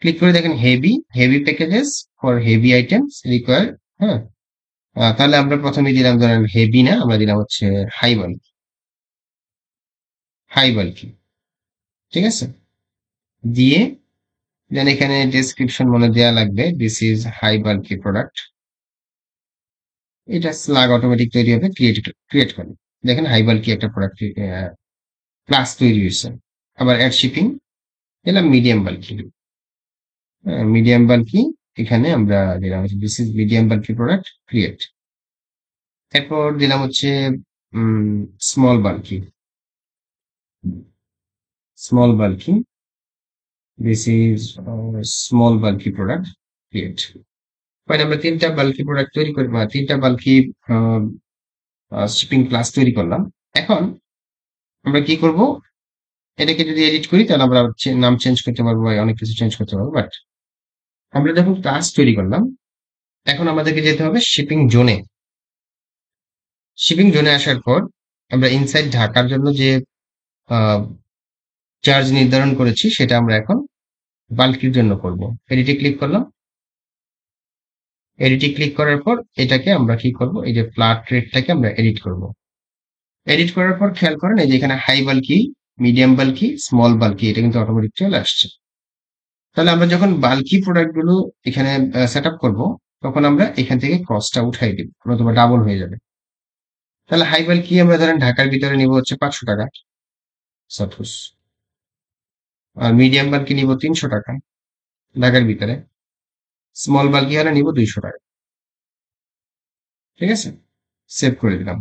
ক্লিক করে দেখেন heavy packages for heavy items require. হ্যাঁ, তাহলে আমরা প্রথমে দিলাম ধরেন হেভি না, আমরা দিলাম হচ্ছে হাই বাল্কি, ঠিক আছে। দিয়ে দেন এখানে ডেসক্রিপশন মনে দেয়া লাগবে, this is high bulky product. এটা স্লাগ অটোমেটিক তৈরি হবে, ক্রিয়েট করে দেখেন হাই বাল্কি একটা প্রোডাক্ট ক্লাস তৈরি হয়েছে। আবার অ্যাড শিপিং দিলাম মিডিয়াম বাল্কি। মিডিয়াম বাল্কি এখানে আমরা দিলাম হচ্ছে this is medium bulky product, create. এরপর দিলাম হচ্ছে small bulky, this is small bulky product create. Fine, আমরা তিনটা বাল্কি প্রোডাক্ট তৈরি করি, তিনটা বাল্কি শিপিং ক্লাস তৈরি করলাম। এখন আমরা কি করব, এটাকে যদি এডিট করি তাহলে আমরা নাম চেঞ্জ করতে পারবো বা অনেক কিছু চেঞ্জ করতে পারবো। বাট আমরা যখন ক্লাস তৈরি করলাম, এখন আমাদেরকে যেতে হবে শিপিং জোনে। শিপিং জোনে আসার পর আমরা ইনসাইড ঢাকার জন্য যে চার্জ নির্ধারণ করেছি সেটা আমরা এখন বাল্কির জন্য করব। এডিটে ক্লিক করলাম। এডিটে ক্লিক করার পর এটাকে আমরা কি করব, এই যে ফ্ল্যাট রেটটাকে আমরা এডিট করব। এডিট করার পর খেয়াল করেন এই যে এখানে high bulky, medium bulky, small bulky, এটা কিন্তু অটোমেটিক চলে আসছে। তাহলে আমরা যখন বাল্কি প্রোডাক্ট গুলো এখানে সেট আপ করবো, তখন আমরা এখান থেকে কস্টটা উঠাই দিব, অথবা ডাবল হয়ে যাবে। তাহলে হাই বাল্কি আমরা ধরেন ঢাকার ভিতরে নিব হচ্ছে 500 টাকা সাপোজ, আর মিডিয়াম বাল্কি নিব 300 টাকা ঢাকার ভিতরে, স্মল বাল্কি হলে নিব 200 টাকা। ঠিক আছে, সেভ করে দিলাম।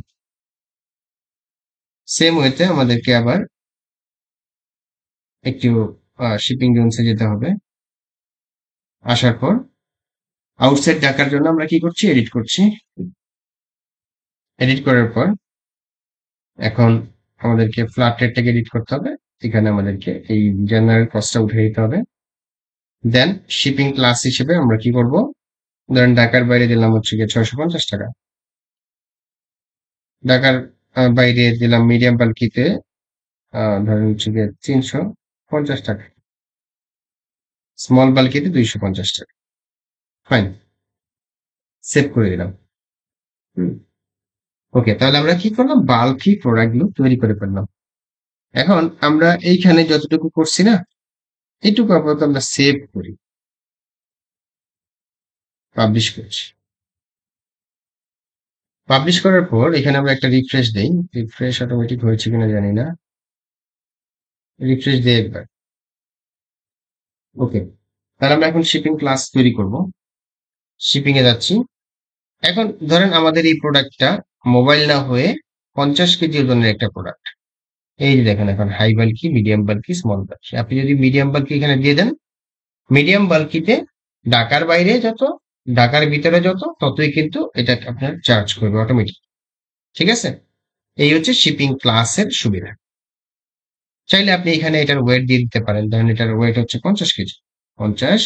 সেম ওয়েতে আমাদেরকে আবার একটু শিপিং জোনসে যেতে হবে। আসার পর আউটসাইড ঢাকার জন্য আমরা কি করছি, এডিট করছি। এডিট করার পর এখন আমাদেরকে ফ্ল্যাট রেটটাকে এডিট করতে হবে। এখানে আমাদেরকে এই জেনারেল কস্টটা উঠে দিতে হবে। দেন শিপিং ক্লাস হিসেবে আমরা কি করব, ধরেন ঢাকার বাইরে দিলাম হচ্ছে গিয়ে 650 টাকা, ঢাকার বাইরে দিলাম মিডিয়াম বাল্কিতে ধরেন হচ্ছে গিয়ে 350 টাকা, স্মল বাল্কিতে 250 টাকা। ফাইন, সেভ করে দিলাম। ওকে, তাহলে আমরা কি করলাম, বাল্কি প্রোডাক্ট গুলো তৈরি করে ফেললাম। এখন আমরা এইখানে যতটুকু করছি না, এইটুকু আপাতত আমরা সেভ করি, পাবলিশ করছি। পাবলিশ করার পর এখানে আমরা একটা রিফ্রেশ দেই। রিফ্রেশ অটোমেটিক হয়েছে কিনা জানি না, রিফ্রেশ দিই একবার। ওকে, তাহলে আমরা এখন শিপিং ক্লাস তৈরি করব। শিপিং এ যাচ্ছি। এখন ধরেন আমাদের এই প্রোডাক্টটা মোবাইল না হয়ে 50 কেজি ওজনের একটা প্রোডাক্ট। এই যে দেখেন, এখন high bulky, medium bulky, small bulky. আপনি যদি মিডিয়াম বাল্কি এখানে দিয়ে দেন, মিডিয়াম বাল্কিতে ঢাকার বাইরে যত, ঢাকার ভিতরে যত, ততই কিন্তু এটা আপনার চার্জ করবে অটোমেটিক। ঠিক আছে, এই হচ্ছে শিপিং ক্লাসের সুবিধা। চাইলে আপনি এখানে এটার ওয়েট দিয়ে দিতে পারেন। ধরেন এটার ওয়েট হচ্ছে 50 কেজি। 50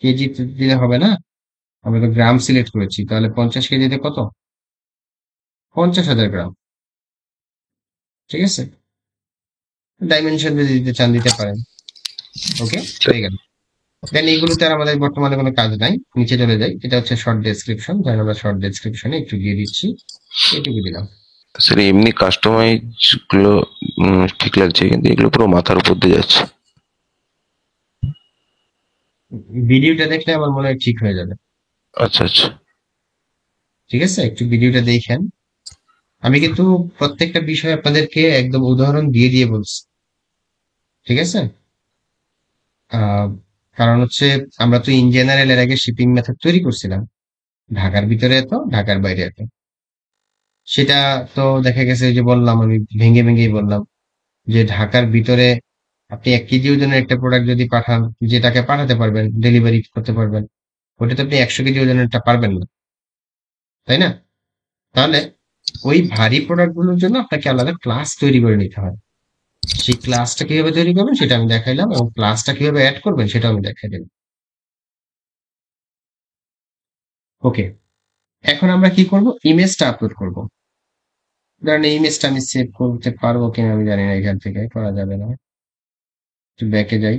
কেজি দিলে হবে না, আমরা তো গ্রাম সিলেক্ট করেছি। তাহলে 50 কেজিতে কত, 50,000 গ্রাম। ঠিক আছে, ডাইমেনশন যদি দিতে চান দিতে পারেন। ওকে, হয়ে গেল। দেন এইগুলোতে আর আমাদের বর্তমানে কোনো কাজ নাই, নিচে চলে যাই। এটা হচ্ছে শর্ট ডেসক্রিপশন, ধরেন আমরা শর্ট ডেসক্রিপশনে একটু দিয়ে দিচ্ছি, এটুকু দিলাম। স্যার এমনি কাস্টমাইজ গুলো ঠিক লাগছে, কিন্তু এগুলো পুরো মাথার উপর দিয়ে যাচ্ছে। ভিডিওটা দেখলে আমার মনে হয় ঠিক হয়ে যাবে। আচ্ছা আচ্ছা। ঠিক আছে, একটু ভিডিওটা দেখেন। আমি কিন্তু প্রত্যেকটা বিষয় আপনাদেরকে একদম উদাহরণ দিয়ে দিয়ে বলছি। ঠিক আছে, আহ কারণ হচ্ছে আমরা তো ইন জেনারেল এর আগে শিপিং মেথড তৈরি করছিলাম, ঢাকার ভিতরে এত, ঢাকার বাইরে এত। সেটা তো দেখা গেছে, যে বললাম আমি ভেঙে ভেঙেই বললাম, যে ঢাকার ভিতরে আপনি 1 কেজি ওজনের একটা প্রোডাক্ট যদি পাঠান, যেটাকে পাঠাতে পারবেন, ডেলিভারি করতে পারবেন, ওটা তো আপনি 100 কেজি ওজনেরটা পারবেন না, তাই না? তাহলে ওই ভারী প্রোডাক্ট গুলোর জন্য আপনাকে আলাদা ক্লাস তৈরি করে নিতে হয়। সেই ক্লাসটা কিভাবে তৈরি করবেন সেটা আমি দেখাইলাম, এবং ক্লাসটা কিভাবে অ্যাড করবেন সেটা আমি দেখাই দিলাম। ওকে, এখন আমরা কি করব, ইমেজটা আপলোড করব। ধরেন এই ইমেজটা আমি সেভ করতে পারবো কিনা আমি জানি না, এখান থেকে করা যাবে না। একটু ব্যাকে যাই,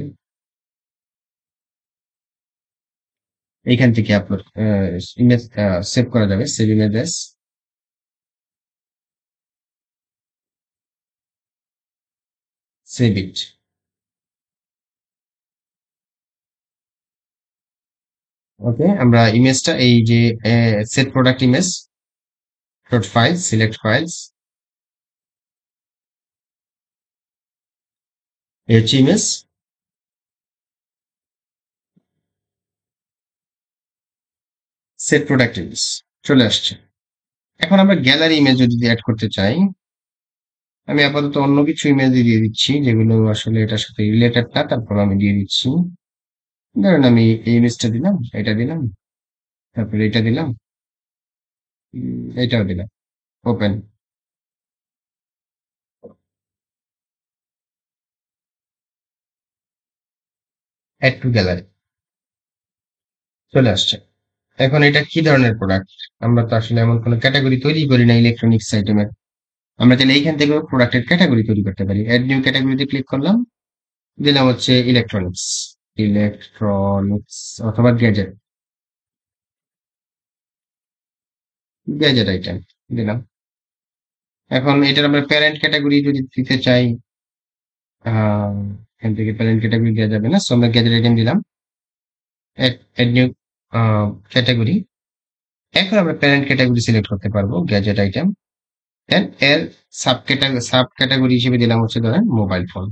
এইখান থেকে আপলোড ইমেজ সেভ করা যাবে, সেভ ইমেজেস, সেভ ইট। ওকে, আমরা ইমেজটা এই যে set product image dot file, select files, এই হচ্ছে ইমেজ। সেট প্রোডাক্ট ইমেজ চলে আসছে। এখন আমরা গ্যালারি ইমেজ যদি অ্যাড করতে চাই, আমি আপাতত অন্য কিছু ইমেজ দিয়ে দিচ্ছি যেগুলো আসলে এটার সাথে রিলেটেড না, তারপর আমি দিয়ে দিচ্ছি। ধরেন আমি এই ইমেজটা দিলাম, এটা দিলাম, তারপরে এটা দিলাম, এটাও দিলাম। ওপেন। অ্যাড টু গ্যালারি চলে আসছে। এখন এটা কি ধরনের প্রোডাক্ট? আমরা তো আসলে এমন কোনো ক্যাটাগরি তৈরি করি না ইলেকট্রনিক্স আইটেমের। আমরা চাইলে এইখান থেকে প্রোডাক্টের ক্যাটাগরি তৈরি করতে পারি। অ্যাড নিউ ক্যাটাগরিতে ক্লিক করলাম, দিলাম হচ্ছে ইলেকট্রনিক্স, ইলেকট্রনিক্স অথবা গ্যাজেট, গ্যাজেট আইটেম দিলাম। এখন এটার আমরা প্যারেন্ট ক্যাটাগরি যদি দিতে চাই, এখান থেকে প্যারেন্ট ক্যাটাগরি দেওয়া যাবে না, সো আমরা গ্যাজেট আইটেম দিলাম, অ্যাড নিউ ক্যাটাগরি। এখন আমরা প্যারেন্ট ক্যাটাগরি সিলেক্ট করতে পারবো, গ্যাজেট আইটেম। দেন এর সাব ক্যাটাগরি হিসেবে দিলাম হচ্ছে ধরেন mobile phone.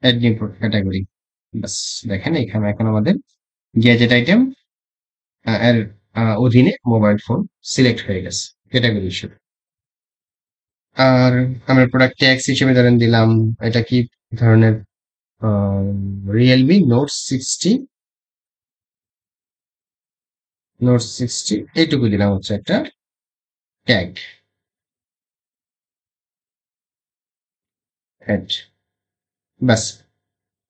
Add new category. বাস, দেখেন এখানে এখন আমাদের গ্যাজেট আইটেম এর অধীনে মোবাইল ফোন সিলেক্ট হয়ে গেছে ক্যাটাগরি হিসেবে। আর আমরা প্রোডাক্ট ট্যাক্স হিসেবে ধরেন দিলাম, এটা কি ধরনের, রিয়েলমি নোট 60 এইটুকু দিলাম হচ্ছে একটা ট্যাগ। অ্যাড। ব্যাস,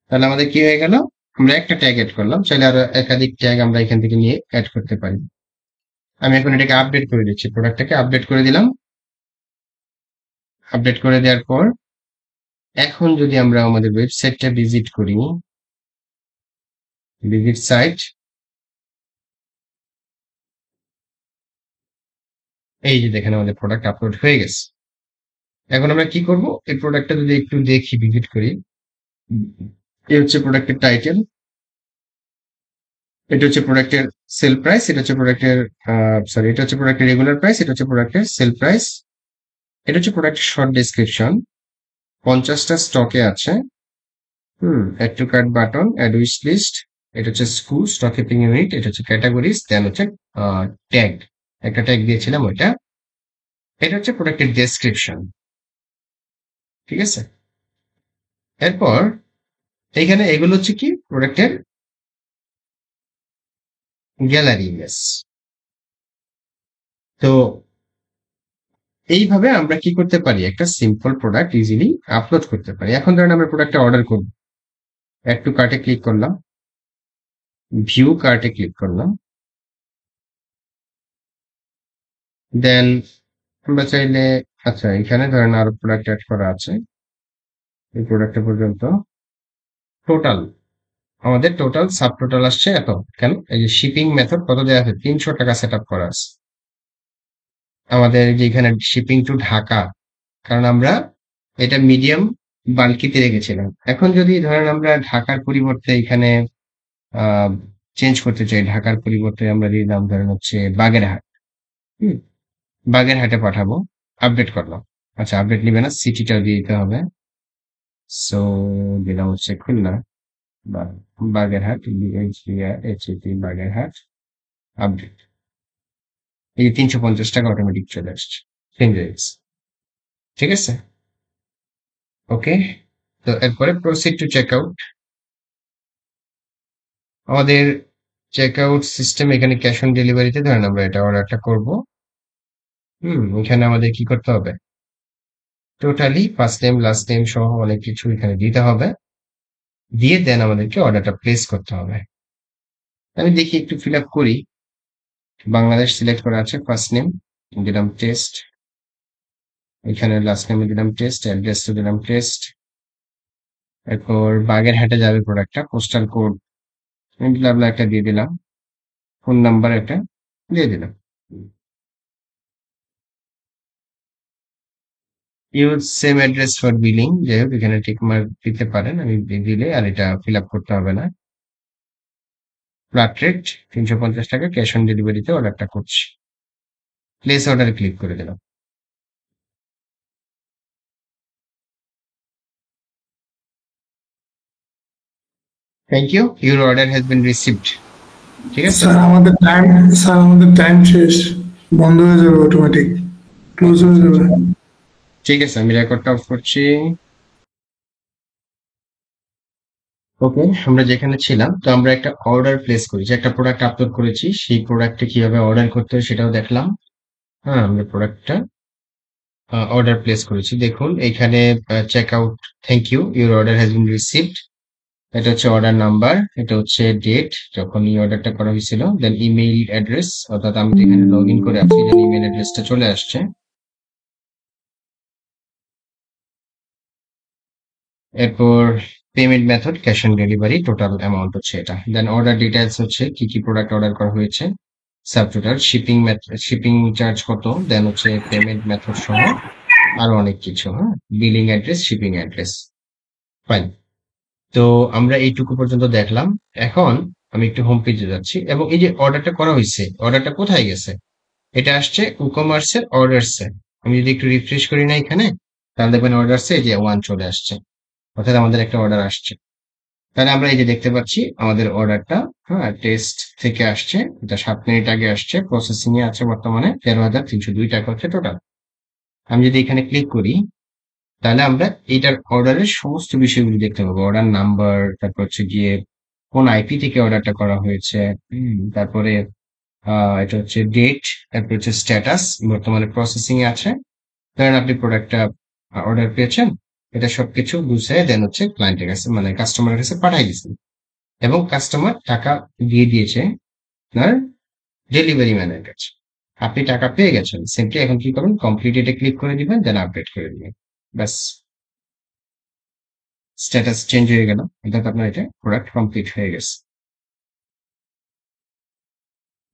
তাহলে আমাদের কি হয়ে গেল, আমরা একটা ট্যাগ অ্যাড করলাম, চাইলে আরো একাধিক ট্যাগ আমরা এখান থেকে নিয়ে অ্যাড করতে পারি। আমি এখন এটাকে আপডেট করে দিচ্ছি, প্রোডাক্টটাকে আপডেট করে দিলাম। আপডেট করে দেওয়ার পর এখন যদি আমরা আমাদের ওয়েবসাইটটা ভিজিট করি, ভিজিট সাইট, এই যে দেখেন আমাদের প্রোডাক্ট আপলোড হয়ে গেছে। এখন আমরা কি করব, এই প্রোডাক্টটা যদি একটু দেখি, ভিজিট করি, এই হচ্ছে প্রোডাক্টের টাইটেল, এটা হচ্ছে প্রোডাক্টের সেল প্রাইস, এটা হচ্ছে প্রোডাক্টের সরি, এটা হচ্ছে প্রোডাক্টের রেগুলার প্রাইস, এটা হচ্ছে প্রোডাক্টের সেল প্রাইস, এটা হচ্ছে প্রোডাক্টের শর্ট ডেসক্রিপশন, 50টা স্টকে আছে। Add to cart button, add wish list, এটা হচ্ছে স্কুল স্টক কিপিং ইউনিট, এটা হচ্ছে ক্যাটাগরিজ, দেন হচ্ছে ট্যাগ, একটা ট্যাগ দিয়েছিলাম ওইটা। এটা হচ্ছে প্রোডাক্টের ডেসক্রিপশন, ঠিক আছে। এরপর এইখানে এগুলো হচ্ছে কি প্রোডাক্টের গ্যালারি ইমেজ। তো এইভাবে আমরা কি করতে পারি, একটা সিম্পল প্রোডাক্ট ইজিলি আপলোড করতে পারি। এখন ধরেন আমরা প্রোডাক্টটা অর্ডার করব, অ্যাড টু কার্টে ক্লিক করলাম, ভিউ কার্টে ক্লিক করলাম, দেন আমরা চাইলে, আচ্ছা এখানে ধরেন আরো প্রোডাক্ট অ্যাড করা আছে, এই প্রোডাক্টটা পর্যন্ত টোটাল আমাদের টোটাল সাব টোটাল আসছে এত। কেন, এই যে শিপিং মেথড কত দেওয়া আছে, 300 টাকা সেট আপ করা আছে আমাদের, যে এখানে শিপিং টু ঢাকা, কারণ আমরা এটা মিডিয়াম বাল্কিতে রেখেছিলাম। এখন যদি ধরেন আমরা ঢাকার পরিবর্তে এখানে চেঞ্জ করতে চাই, ঢাকার পরিবর্তে আমরা দিলাম ধরেন হচ্ছে বাগেরহাট, হুম, বাগেরহাটে পাঠাবো, আপডেট করলাম। আচ্ছা আপডেট নিবে না, সিটিটা দিয়ে দিতে হবে, সো দিলাম হচ্ছে খুলনা বা বাগেরহাট, বাগেরহাট, আপডেট। এই যে 350 টাকা অটোমেটিক চলে আসছে, চেঞ্জ হয়ে গেছে, ঠিক আছে। ওকে, তো এরপরে প্রসিড টু চেক আউট। আমাদের চেক আউট সিস্টেম এখানে ক্যাশ অন ডেলিভারিতে ধরেন আমরা এটা অর্ডারটা করব। এখানে আমাদের কি করতে হবে, totally first name last name সহ অনেক কিছু এখানে দিতে হবে, দিয়ে দেন আমাদেরকে অর্ডারটা প্লেস করতে হবে। আমি দেখি একটু ফিল আপ করি। বাংলাদেশ সিলেক্ট করা আছে, ফার্স্ট নেম দিলাম টেস্ট, এখানে লাস্ট নেমে দিলাম টেস্ট, অ্যাড্রেসটা দিলাম টেস্ট। এরপর বাগেরহাটে যাবে প্রোডাক্টটা, পোস্টাল কোড একটা দিয়ে দিলাম, ফোন নাম্বার একটা দিয়ে দিলাম। Use seem address for billing, যাই হোক এখানে টিক মার্ক দিতে পারেন, আমি দিলে আর এটা ফিল আপ করতে হবে না। ফ্ল্যাট রেট 350 টাকা, ক্যাশ অন ডেলিভারিতে অর্ডারটা করছি, প্লেস অর্ডারে ক্লিক করে দিলাম। Thank you, your order has been received. ঠিক আছে, স্যার আমাদের টাইম শেষ। বন্ধ হয়ে যাবে, অটোমেটিক ক্লোজ আচ্ছা হয়ে আচ্ছা যাবে। আচ্ছা ঠিক আছে, আমি রেকর্ডটা অফ করছি। ওকে, আমরা যেখানে ছিলাম, তো আমরা একটা অর্ডার প্লেস করি, যে একটা প্রোডাক্ট আপলোড করেছি, সেই প্রোডাক্টে কিভাবে অর্ডার করতে হয় সেটাও দেখলাম। হ্যাঁ, আমরা প্রোডাক্টটা অর্ডার প্লেস করেছি। দেখুন এখানে check out, thank you, your order has been received. এটা হচ্ছে অর্ডার নাম্বার, এটা হচ্ছে ডেট যখন এই অর্ডারটা করা হয়েছিল, দেন ইমেইল অ্যাড্রেস, অর্থাৎ আমি তো এখানে লগ ইন করে আছি, যেন ইমেইল অ্যাড্রেসটা চলে আসছে। এরপর payment method cash on delivery, total amount হচ্ছে এটা। দেন অর্ডার ডিটেলস হচ্ছে কি কি প্রোডাক্ট অর্ডার করা হয়েছে, সাব টোটাল, শিপিং চার্জ কত, দেন হচ্ছে পেমেন্ট মেথড সহ আরো অনেক কিছু। হ্যাঁ, billing address, shipping address, fine. তো আমরা এইটুকু পর্যন্ত দেখলাম। এখন আমি একটু হোম পেজে যাচ্ছি, এবং এই যে অর্ডারটা করা হয়েছে, অর্ডারটা কোথায় গেছে, এটা আসছে কুকমার্সের অর্ডারসে। আমি যদি একটু রিফ্রেশ করি না এখানে, তাহলে দেখবেন অর্ডারসে যে ওয়ান চলে আসছে, অর্থাৎ আমাদের একটা অর্ডার আসছে। তাহলে আমরা এই যে দেখতে পাচ্ছি আমাদের অর্ডারটা, হ্যাঁ, টেস্ট থেকে আসছে, এটা 7 মিনিট আগে আসছে, প্রসেসিং এ আছে বর্তমানে 13,302 টাকা হচ্ছে টোটাল। আমি যদি এখানে ক্লিক করি, তাহলে আমরা এটার অর্ডারের সমস্ত বিষয়গুলো দেখতে পাবো, অর্ডার নাম্বার, তারপর হচ্ছে গিয়ে কোন আইপি থেকে অর্ডারটা করা হয়েছে, তারপরে এটা হচ্ছে ডেট, তারপর হচ্ছে স্ট্যাটাস, বর্তমানে প্রসেসিং এ আছে, ধরেন আপনি প্রোডাক্টটা অর্ডার পেয়েছেন, এটা সবকিছু বুঝে দেন হচ্ছে ক্লায়েন্টের কাছে, মানে কাস্টমারের কাছে পাঠিয়ে দিচ্ছেন, এবং কাস্টমার টাকা দিয়ে দিয়েছে আপনার ডেলিভারি ম্যানের কাছে, আপনি টাকা পেয়ে গেছেন। সিম্পলি এখন কি করবেন, কমপ্লিট এটা ক্লিক করে দিবেন, দেন আপডেট করে দিবেন, ব্যাস, স্ট্যাটাস চেঞ্জ হয়ে গেল, অর্থাৎ আপনার এটা প্রোডাক্ট কমপ্লিট হয়ে গেছে।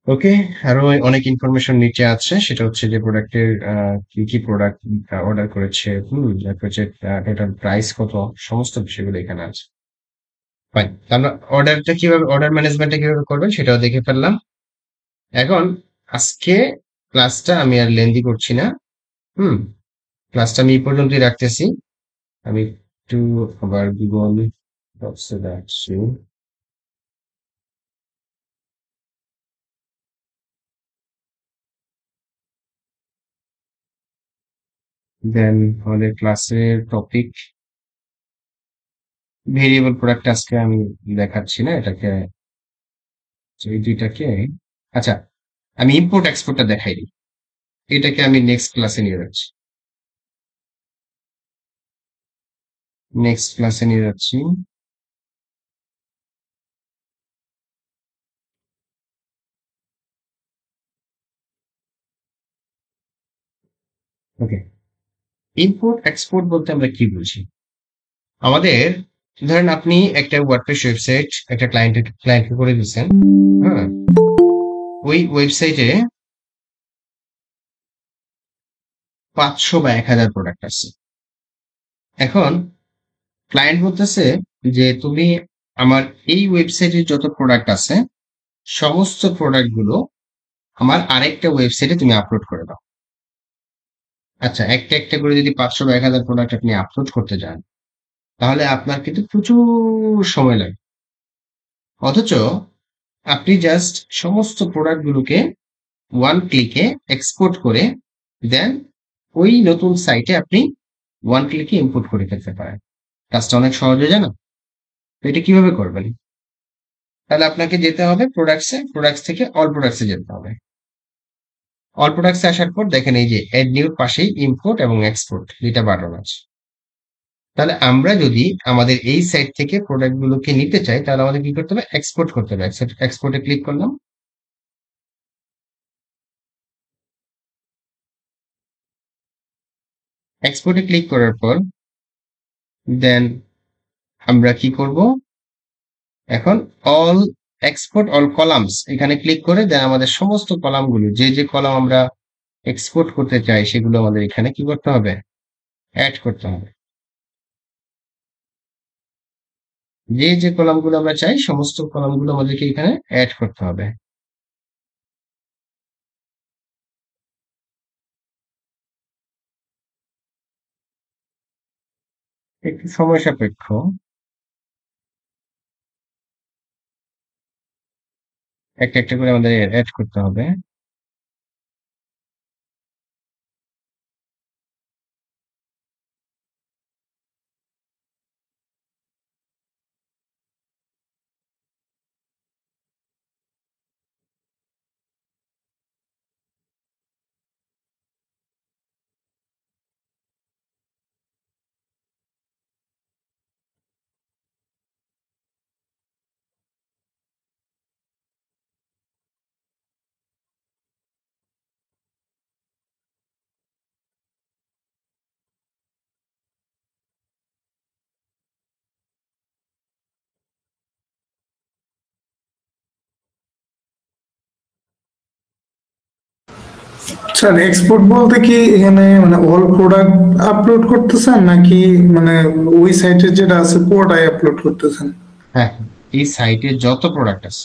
ওকে, আরো অনেক ইনফরমেশন নিচে আছে, সেটা হচ্ছে যে প্রোডাক্টের কি কি প্রোডাক্ট অর্ডার করেছে, তারপর হচ্ছে টোটাল প্রাইস কত, সমস্ত বিষয়গুলো এখানে আছে। ফাইন, আমরা অর্ডারটা কিভাবে, অর্ডার ম্যানেজমেন্টটা কিভাবে করবেন সেটাও দেখে ফেললাম। এখন আজকে ক্লাসটা আমি আর লেন্দি করছি না। হুম, ক্লাসটা আমি এই পর্যন্তই রাখতেছি। আমি একটু আবার গুগল ডক্সে যাচ্ছি, দেন আমাদের ক্লাসের টপিক ভেরিয়েবল প্রোডাক্ট আজকে আমি দেখাচ্ছি না, এটাকে, এই দুইটাকে, আচ্ছা, আমি ইম্পোর্ট এক্সপোর্টটা দেখাই দিই, এটাকে আমি নেক্সট ক্লাসে নিয়ে যাচ্ছি, নেক্সট ক্লাসে নিয়ে যাচ্ছি। ওকে, ইম্পোর্ট এক্সপোর্ট বলতে আমরা কি বুঝি, আমাদের, ধরেন আপনি একটা ওয়ার্ডপ্রেস ওয়েবসাইট একটা ক্লায়েন্টকে করে দিচ্ছেন। হ্যাঁ, ওই ওয়েবসাইটে 500 বা 1000 প্রোডাক্ট আছে। এখন ক্লায়েন্ট বলতেছে যে তুমি আমার এই ওয়েবসাইটে যত প্রোডাক্ট আছে, সমস্ত প্রোডাক্ট গুলো আমার আরেকটা ওয়েবসাইটে তুমি আপলোড করে দাও। আচ্ছা, একটা একটা করে যদি 500 বা 1000 প্রোডাক্ট আপনি আপলোড করতে যান, তাহলে আপনার কিন্তু প্রচুর সময় লাগে। অথচ আপনি জাস্ট সমস্ত প্রোডাক্ট গুলোকে ওয়ান ক্লিকে এক্সপোর্ট করে দেন ওই নতুন সাইটে আপনি ওয়ান ক্লিকে ইম্পোর্ট করে ফেলতে পারেন। কাজটা অনেক সহজ হয়ে যায় না? তো এটা কিভাবে করবেন? তাহলে আপনাকে যেতে হবে প্রোডাক্টসে, প্রোডাক্টস থেকে অল প্রোডাক্টসে যেতে হবে। অল প্রোডাক্টসে আসার পর দেখেন এই যে এড নিউর পাশেই ইম্পোর্ট এবং এক্সপোর্ট দুইটা বাটন আছে। তাহলে আমরা যদি আমাদের এই সাইট থেকে প্রোডাক্ট গুলোকে নিতে চাই, তাহলে আমাদের কি করতে হবে, এক্সপোর্ট করতে হবে। এক্সপোর্টে ক্লিক করলাম, এক্সপোর্টে ক্লিক করার পর দেন আমরা কি করব, এখন অল এক্সপোর্ট অল কলামস এখানে ক্লিক করে দেন আমাদের সমস্ত কলামগুলো, যে যে কলাম আমরা এক্সপোর্ট করতে চাই, সেগুলো আমাদের এখানে কি করতে হবে, অ্যাড করতে হবে। যে যে কলামগুলো আমরা চাই, সমস্ত কলামগুলো আমাদেরকে এখানে অ্যাড করতে হবে। একটু সময় সাপেক্ষ, একটা একটা করে আমাদের অ্যাড করতে হবে। স্যার এক্সপোর্ট বলতে কি এখানে মানে অল প্রোডাক্ট আপলোড করতেছেন নাকি মানে ওই সাইটে যেটা আছে পুরোটাই আপলোড করতেছেন? হ্যাঁ, এই সাইটে যত প্রোডাক্ট আছে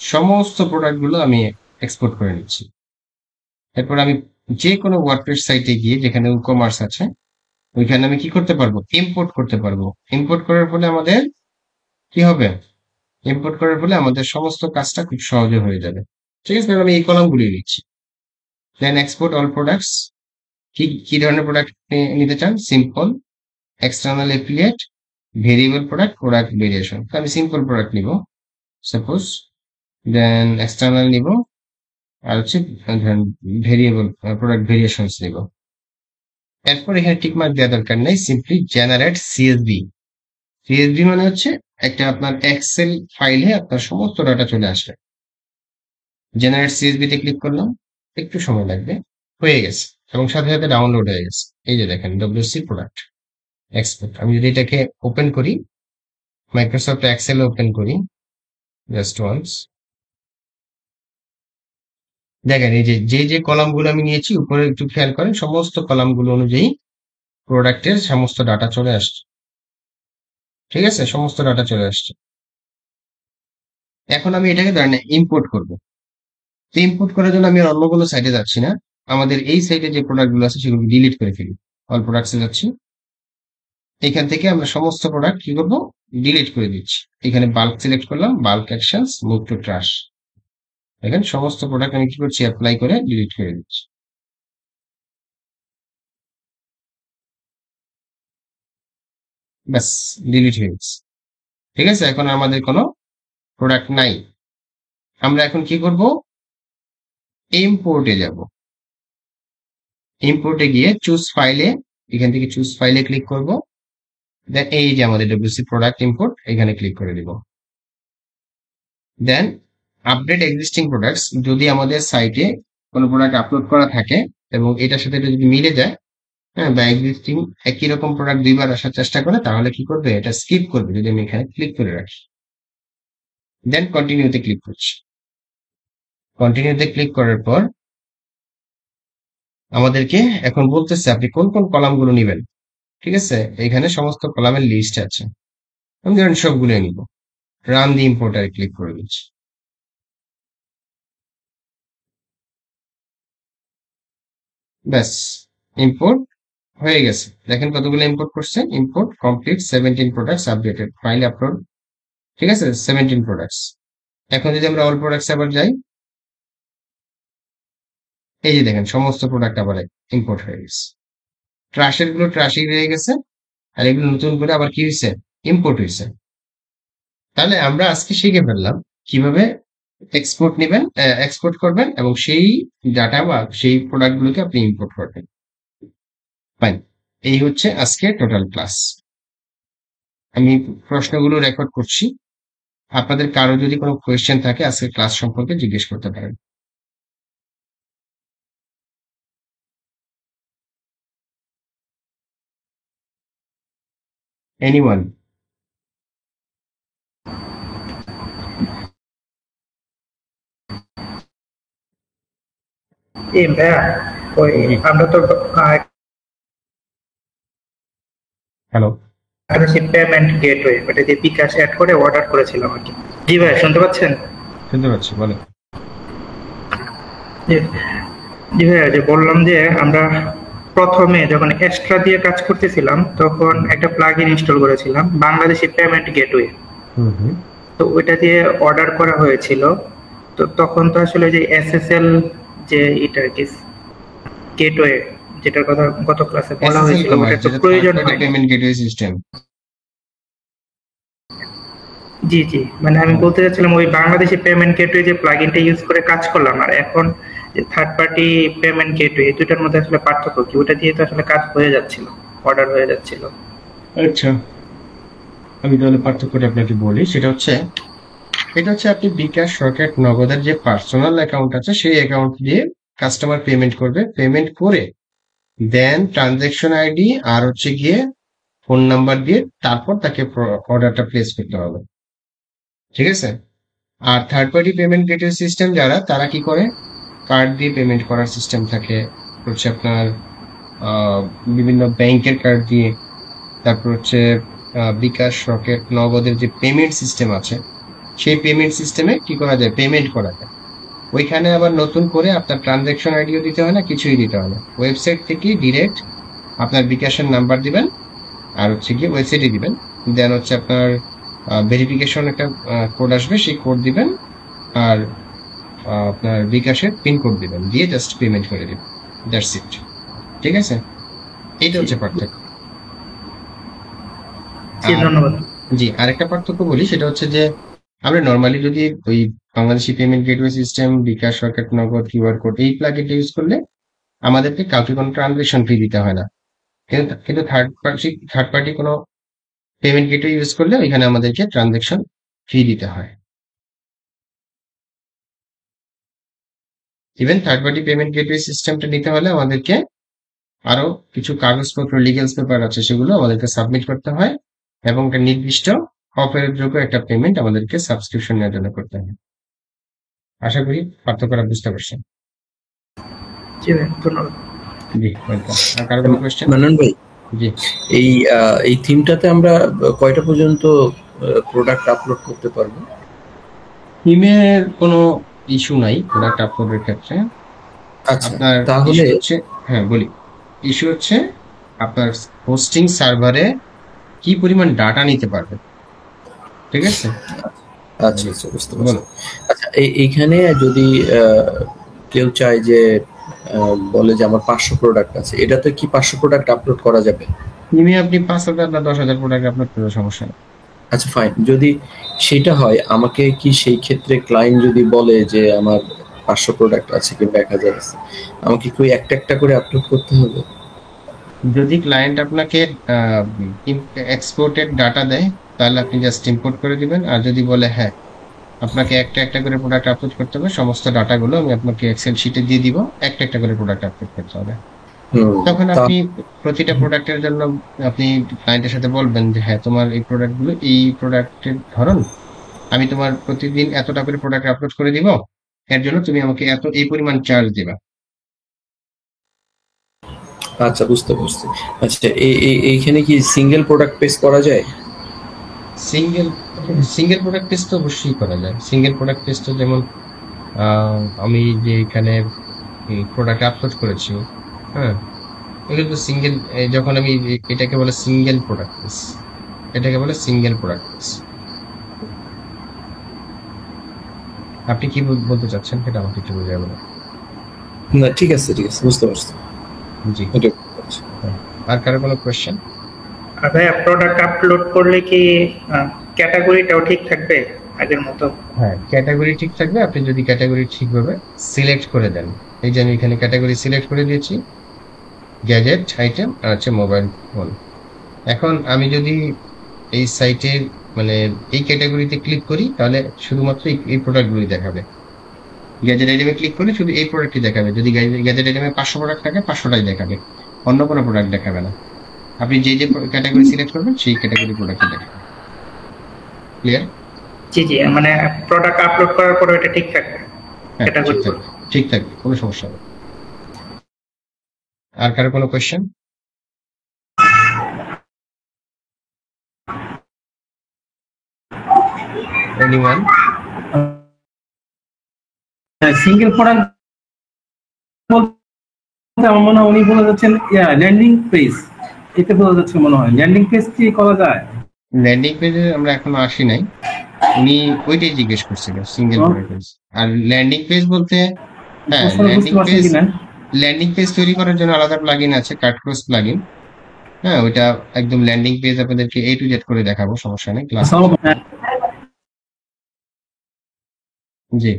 সমস্ত প্রোডাক্ট গুলো আমি এক্সপোর্ট করে নিচ্ছি। এরপর আমি যে কোনো ওয়ার্ডপ্রেস সাইটে গিয়ে যেখানে কমার্স আছে ওইখানে আমি কি করতে পারবো, ইম্পোর্ট করতে পারবো। ইম্পোর্ট করার ফলে আমাদের কি হবে, ইম্পোর্ট করার ফলে আমাদের সমস্ত কাজটা খুব সহজে হয়ে যাবে। ঠিক আছে, আমি এই কলামগুলি দিচ্ছি। দেন এক্সপোর্ট অল প্রোডাক্টস, কি কি ধরনের প্রোডাক্ট নিতে চান? Simple, external affiliate, variable product, product variation. আমি সিম্পল প্রোডাক্ট নিব সাপোজ, দেন এক্সটার্নাল নিব, আর হচ্ছে ভেরিয়েবল প্রোডাক্ট ভেরিয়েশনস নিব। এরপর এখানে টিকমার্ক দেওয়া দরকার নেই, সিম্পলি জেনারেট সিএসভি। সিএসভি মানে হচ্ছে একটা আপনার এক্সেল ফাইলে আপনার সমস্ত ডাটা চলে আসবে। জেনারেট সিএসভি তে ক্লিক করলাম, একটু সময় লাগবে, হয়ে গেছে এবং সাথে সাথে ডাউনলোড হয়ে গেছে। এই যে দেখেন ডব্লিউসি প্রোডাক্ট এক্সপোর্ট। আমি যদি এটাকে ওপেন করি, মাইক্রোসফট এক্সেল ওপেন করি জাস্ট ওয়ান্স, দেখেন এই যে যে যে কলামগুলো আমি নিয়েছি উপরে একটু খেয়াল করেন, সমস্ত কলামগুলো অনুযায়ী প্রোডাক্টের সমস্ত ডাটা চলে আসছে। ঠিক আছে, সমস্ত ডাটা চলে আসছে। এখন আমি এটাকে ধরেন ইম্পোর্ট করবো। ইম্পোর্ট করার জন্য আমি আর অন্য কোনো সাইটে যাচ্ছি না, আমাদের এই সাইটে যে প্রোডাক্ট গুলো আছে সেগুলো ডিলিট করে ফেলি। অল প্রোডাক্টসে যাচ্ছি, এখান থেকে আমরা সমস্ত প্রোডাক্ট কি করবো, ডিলিট করে দিচ্ছি। এখানে বাল্ক সিলেক্ট করলাম, bulk actions, move to trash. দেখেন সমস্ত প্রোডাক্ট আমি কি করছি, অ্যাপ্লাই করে ডিলিট করে দিচ্ছি। ব্যাস, ডিলিট হয়ে গেছে। ঠিক আছে, এখন আমাদের কোনো প্রোডাক্ট নাই। আমরা এখন কি করব, ইম্পোর্টে যাব। ইম্পোর্টে গিয়ে চুজ ফাইলে, এখান থেকে চুজ ফাইলে ক্লিক করব। দেন এই যে আমাদের ডব্লিউসি প্রোডাক্ট ইম্পোর্ট, এখানে ক্লিক করে দিব। দেন আপডেট এক্সিস্টিং প্রোডাক্টস, যদি আমাদের সাইটে কোনো প্রোডাক্ট আপলোড করা থাকে এবং এটার সাথে এটা যদি মিলে যায়, হ্যাঁ, বা এক্সিস্টিং একই রকম প্রোডাক্ট দুইবার আসার চেষ্টা করে, তাহলে কি করবে, এটা স্কিপ করবে যদি আমি এখানে ক্লিক করে রাখি। দেন কন্টিনিউতে ক্লিক করছি। কন্টিনিউতে ক্লিক করার পর আমাদেরকে এখন বলতেছে আপনি কোন কোন কলামগুলো নেবেন। ঠিক আছে, এখানে সমস্ত কলামের লিস্ট আছে, আমি ধরেন সবগুলো নিব। রান দি ইম্পোর্টারে ক্লিক করে দিচ্ছি। ব্যাস, ইম্পোর্ট হয়ে গেছে। দেখেন কতগুলো ইম্পোর্ট করছে, import complete, 17 products updated, file upload. ঠিক আছে, 17 প্রোডাক্টস। এখন যদি আমরা অল প্রোডাক্টস আবার যাই, এই যে দেখেন সমস্ত প্রোডাক্ট আবার ইম্পোর্ট হয়ে গেছে। ট্রাশের গুলো ট্রাশই রয়ে গেছে, আর এগুলো নতুন করে আবার কি হয়েছে, ইম্পোর্ট হয়েছে। তাহলে আমরা আজকে শিখে ফেললাম কিভাবে এক্সপোর্ট নেবেন, এক্সপোর্ট করবেন এবং সেই ডাটা বা সেই প্রোডাক্ট গুলোকে আপনি ইম্পোর্ট করবেন। ফাইন, এই হচ্ছে আজকে টোটাল ক্লাস। আমি প্রশ্নগুলো রেকর্ড করছি, আপনাদের কারো যদি কোনো কোয়েশ্চেন থাকে আজকের ক্লাস সম্পর্কে জিজ্ঞেস করতে পারেন। এনিওয়ান? এই ভাইয়া, ওই জি, আমরা তো হ্যালো, পেমেন্ট গেটওয়ে ওটা দিয়ে বিকাশ অ্যাড করে অর্ডার করেছিলাম আর কি। জি ভাই, শুনতে পাচ্ছেন? শুনতে পাচ্ছি, বলেন। জি জি ভাইয়া, যে বললাম যে আমরা প্রথমে যখন এক্সট্রা দিয়ে কাজ করতেছিলাম তখন একটা প্লাগইন ইনস্টল করেছিলাম, বাংলাদেশি পেমেন্ট গেটওয়ে। হুম হুম। তো ওইটা দিয়ে অর্ডার করা হয়েছিল। তো তখন তো আসলে যে এসএসএল যে এটা কি গেটওয়ে, যেটার কথা গত ক্লাসে বলা এসএসএল হয়েছিল, কমার্স, ওটা তো যেটা প্রয়োজন থার্ড পার্টি হয়। Payment gateway system. জি জি, মানে আমি বলতে চাচ্ছিলাম ওই বাংলাদেশি পেমেন্ট গেটওয়ে যে প্লাগইনটা ইউজ করে কাজ করলাম, আর এখন যে থার্ড পার্টি পেমেন্ট গেটওয়ে, এই দুটার মধ্যে আসলে পার্থক্য কি? ওটা দিয়ে তো আসলে কাজ হয়ে যাচ্ছিল, অর্ডার হয়ে যাচ্ছিল। আচ্ছা, আমি তাহলে পার্থক্যটা আপনাকে বলি। সেটা হচ্ছে, এটা হচ্ছে আপনি বিকাশ, রকেট, নগদের যে পার্সোনাল অ্যাকাউন্ট আছে সেই অ্যাকাউন্ট দিয়ে কাস্টমার পেমেন্ট করবে, পেমেন্ট করে দেন ট্রানজাকশন আইডি আর হচ্ছে গিয়ে ফোন নাম্বার দিয়ে তারপর তাকে অর্ডারটা প্লেস করতে হবে। ঠিক আছে, আর third party payment gateway system যারা, তারা কি করে, কার্ড দিয়ে পেমেন্ট করার সিস্টেম থাকে, হচ্ছে আপনার বিভিন্ন ব্যাংকের কার্ড দিয়ে, তারপর হচ্ছে বিকাশ, রকেট, নগদের যে পেমেন্ট সিস্টেম আছে সেই পেমেন্ট সিস্টেমে কি করা যায়, পেমেন্ট করা যায়। ওইখানে আবার নতুন করে আপনার ট্রানজাকশন আইডিও দিতে হয় না, কিছুই দিতে হয় না। ওয়েবসাইট থেকে ডিরেক্ট আপনার বিকাশের নাম্বার দিবেন আর হচ্ছে গিয়ে ওয়েবসাইটে দিবেন, দেন হচ্ছে আপনার ভেরিফিকেশন একটা কোড আসবে, সেই কোড দিবেন আর আপনার বিকাশের পিন কোড দিবেন, দিয়ে জাস্ট পেমেন্ট করে দিবেন, দ্যাটস ইট। ঠিক আছে, এইটা হচ্ছে পার্থক্য। জি, আর ধন্যবাদ। জি, আরেকটা পার্থক্য বলি, সেটা হচ্ছে যে আমরা নর্মালি যদি ওই বাংলাদেশি পেমেন্ট গেটওয়ে সিস্টেম, বিকাশ, রকেট, নগদ, কিউআর কোড এই প্লাগইনটা ইউজ করলে আমাদেরকে কাউকে কোনো ট্রানজাকশন ফি দিতে হয় না। কিন্তু থার্ড পার্টি কোনো পেমেন্ট গেটওয়ে ইউজ করলে ওইখানে আমাদেরকে ট্রানজাকশন ফি দিতে হয়। Even third party payment gateway সিস্টেমটা নিতে হলে আমাদেরকে আরো কিছু কাগজপত্র, লিগ্যালস পেপার আছে, সেগুলো আমাদেরকে সাবমিট করতে হয় এবং একটা নির্দিষ্ট অফারের একটা পেমেন্ট আমাদেরকে সাবস্ক্রিপশন নেওয়ার জন্য করতে হয়। আশা করি পার্থক্যটা বুঝতে পারছেন। জি ভাই, ধন্যবাদ। জি, ওয়েলকাম। আর কারো কোনো কোয়েশ্চেন? মান্নান ভাই, জি, এই থিমটাতে আমরা কয়টা পর্যন্ত প্রোডাক্ট আপলোড করতে পারবো? থিমের কোনো ইস্যু নাই প্রোডাক্ট আপলোডের ক্ষেত্রে। আচ্ছা, আপনার তাহলে ইস্যু হচ্ছে, হ্যাঁ বলি, ইস্যু হচ্ছে আপনার হোস্টিং সার্ভারে কি পরিমাণ ডাটা নিতে পারবে। ঠিক আছে, আচ্ছা আচ্ছা, বুঝতে পারছি। বলো। আচ্ছা, এইখানে যদি কেউ চায় যে বলে যে আমার 500 প্রোডাক্ট আছে, এটাতে কি 500 প্রোডাক্ট আপলোড করা যাবে? থিমে আপনি 5,000 বা 10,000 প্রোডাক্ট আপলোড করলে সমস্যা নেই। আচ্ছা ফাইন, যদি সেটা হয়, আমাকে কি সেই ক্ষেত্রে ক্লায়েন্ট যদি বলে যে আমার 500 প্রোডাক্ট আছে কিংবা 1000 আছে, আমাকে কি ওই একটা একটা করে আপলোড করতে হবে? যদি ক্লায়েন্ট আপনাকে এক্সপোর্টেড ডাটা দেয় তাহলে আপনি জাস্ট ইম্পোর্ট করে দিবেন, আর যদি বলে হ্যাঁ আপনাকে একটা একটা করে প্রোডাক্ট আপলোড করতে হবে, সমস্ত ডাটাগুলো আমি আপনাকে এক্সেল শিটে দিয়ে দিব, একটা একটা করে প্রোডাক্ট আপলোড করতে হবে। তখন আপনি প্রতিটা প্রোডাক্টের জন্য আপনি ক্লায়েন্টের সাথে বলবেন যে হ্যাঁ তোমার এই প্রোডাক্টগুলো এই প্রোডাক্টের ধরন, আমি তোমার প্রতিদিন এতটা করে প্রোডাক্ট আপলোড করে দিব, এর জন্য তুমি আমাকে এত এই পরিমাণ চার্জ দিবা। আচ্ছা, বুঝতে পারছি। আচ্ছা, এইখানে কি সিঙ্গেল প্রোডাক্ট পেজ করা যায়? সিঙ্গেল সিঙ্গেল প্রোডাক্ট টেস্ট তো অবশ্যই করা যায়। সিঙ্গেল প্রোডাক্ট টেস্ট তো যেমন আমি যে এখানে প্রোডাক্ট আপলোড করেছি, হ্যাঁ এগুলো তো সিঙ্গেল, যখন আমি এটাকে বলে সিঙ্গেল প্রোডাক্ট টেস্ট, এটাকে বলে সিঙ্গেল প্রোডাক্ট টেস্ট। আপনি কি বলতে চাচ্ছেন সেটা আমাকে একটু বুঝিয়ে বলুন। না, ঠিক আছে ঠিক আছে, বুঝতে পারছি। জি, আর কারো কোনো কোয়েশ্চেন? আর ভাইয়া, প্রোডাক্ট আপলোড করলে কি ক্যাটাগরিটাও ঠিক থাকবে আগের মতো? হ্যাঁ, ক্যাটাগরি ঠিক থাকবে, আপনি যদি ক্যাটাগরি ঠিকভাবে সিলেক্ট করে দেন। এই যে আমি এখানে ক্যাটাগরি সিলেক্ট করে দিয়েছি, গ্যাজেট, আইটেম আর হচ্ছে মোবাইল ফোন। এখন আমি যদি এই সাইটে মানে এই ক্যাটাগরিতে ক্লিক করি তাহলে শুধুমাত্র এই প্রোডাক্টগুলি দেখাবে। গ্যাজেট আইটেমে ক্লিক করলে শুধু এই প্রোডাক্টই দেখাবে। যদি গ্যাজেট আইটেমে 500 প্রোডাক্ট থাকে 500টাই দেখাবে, অন্য কোনো প্রোডাক্ট দেখাবে না। আপনি যে যে ক্যাটাগরি সিলেক্ট করবেন সেই ক্যাটাগরি প্রোডাক্টই দেখাবে। ক্লিয়ার? জি জি, মানে প্রোডাক্ট আপলোড করার পরে এটা ঠিক থাকবে হ্যাঁ, ঠিক ক্যাটাগরি? থাকবে, ঠিক থাকবে, কোনো সমস্যা নেই। আর কারো কোনো কোয়েশ্চেন? এনিওয়ান? সিঙ্গেল প্রোডাক্ট বলতে আমার মনে হয় উনি বলে যাচ্ছেন ল্যান্ডিং পেজ, এটা বোঝা যাচ্ছে মনে হয়। ল্যান্ডিং পেজ কি করা যায়? ল্যান্ডিং পেজে আমরা এখনো আসি নাই, উনি ওইটাই জিজ্ঞেস করছিল সিঙ্গেল প্রোডাক্ট পেজ। আর ল্যান্ডিং পেজ বলতে হ্যাঁ, ল্যান্ডিং পেজ তৈরি করার জন্য আলাদা প্লাগইন আছে, কাটক্রস প্লাগইন। হ্যাঁ, ওইটা একদম ল্যান্ডিং পেজ আপনাদেরকে A to Z করে দেখাবো, সমস্যা নেই ক্লাস। জি,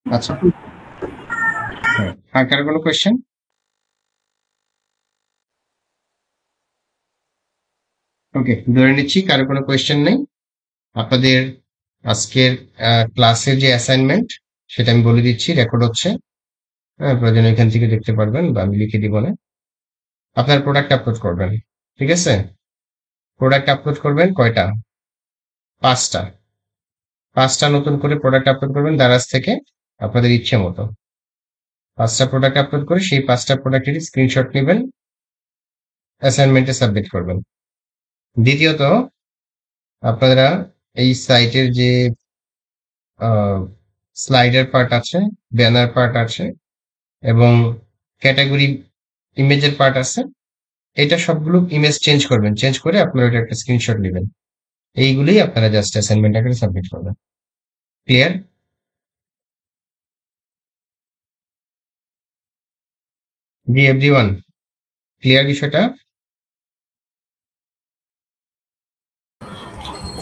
আচ্ছা, হ্যাঁ, আর কারো কোনো কোয়েশ্চেন? ওকে, ধরে নিচ্ছি কারো কোনো কোয়েশ্চেন নেই। আপনাদের আজকের ক্লাসের যে অ্যাসাইনমেন্ট সেটা আমি বলে দিচ্ছি, রেকর্ড হচ্ছে। হ্যাঁ, প্রয়োজন এখান থেকে দেখতে পারবেন বা আমি লিখে দিব না। আপনার প্রোডাক্ট আপলোড করবেন, ঠিক আছে? প্রোডাক্ট আপলোড করবেন কয়টা? 5টা। 5টা নতুন করে প্রোডাক্ট আপলোড করবেন দারাজ থেকে আপনাদের ইচ্ছে মতো। 5টা প্রোডাক্ট আপলোড করে সেই 5টা প্রোডাক্টের স্ক্রিনশট নেবেন, অ্যাসাইনমেন্টে সাবমিট করবেন। দ্বিতীয়ত, আপনারা এই সাইটের যে স্লাইডার পার্ট আছে, ব্যানার পার্ট আছে এবং ক্যাটাগরি ইমেজের পার্ট আছে, এটা সবগুলো ইমেজ চেঞ্জ করবেন। চেঞ্জ করে আপনারা ওটা একটা স্ক্রিনশট নেবেন। এইগুলোই আপনারা জাস্ট অ্যাসাইনমেন্ট আকারে সাবমিট করবেন। ক্লিয়ার? জি এভরিওয়ান, ক্লিয়ার বিষয়টা?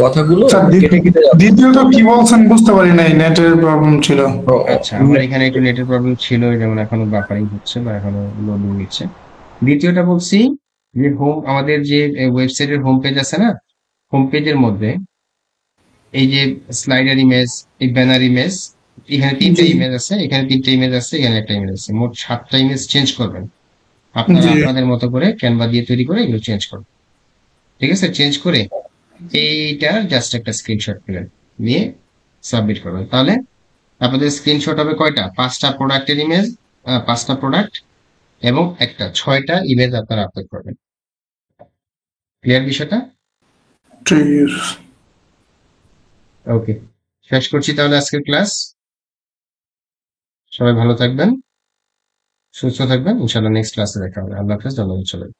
কথাগুলো স্যার, কেটে কেটে যাচ্ছে। দ্বিতীয়ত কি বলছেন বুঝতে পারি নাই, নেটের প্রবলেম ছিল। আচ্ছা, আমার এখানে একটু নেটের প্রবলেম ছিল, যেমন এখনো বাফারিং হচ্ছে বা এখনো লোডিং নিচ্ছে। দ্বিতীয়টা বলছি যে আমাদের যে ওয়েবসাইটের হোম পেজ আছে না, হোম পেজের মধ্যে এই যে স্লাইডার ইমেজ, এই ব্যানার ইমেজ, এখানে 3টা ইমেজ আছে, এখানে 3টা ইমেজ আছে, এখানে একটা ইমেজ আছে, মোট 7টা ইমেজ চেঞ্জ করবেন আপনারা জি। আপনাদের মতো করে ক্যানভা দিয়ে তৈরি করে এগুলো চেঞ্জ করবেন। ঠিক আছে? চেঞ্জ করে এইটা জাস্ট একটা স্ক্রিনশট নেবেন, নিয়ে সাবমিট করবেন। তাহলে আপনাদের স্ক্রিনশট হবে কয়টা? 5টা প্রোডাক্টের ইমেজ, 5টা প্রোডাক্ট এবং একটা 6টা ইমেজ আপনারা আপলোড করবেন। ক্লিয়ার বিষয়টা? ঠিক আছে। ওকে, শেষ করছি তাহলে আজকের ক্লাস। সবাই ভালো থাকবেন, সুস্থ থাকবেন, ইনশাআল্লাহ নেক্সট ক্লাসে দেখা হবে। আল্লাহ হাফেজ, ধন্যবাদ সবাই।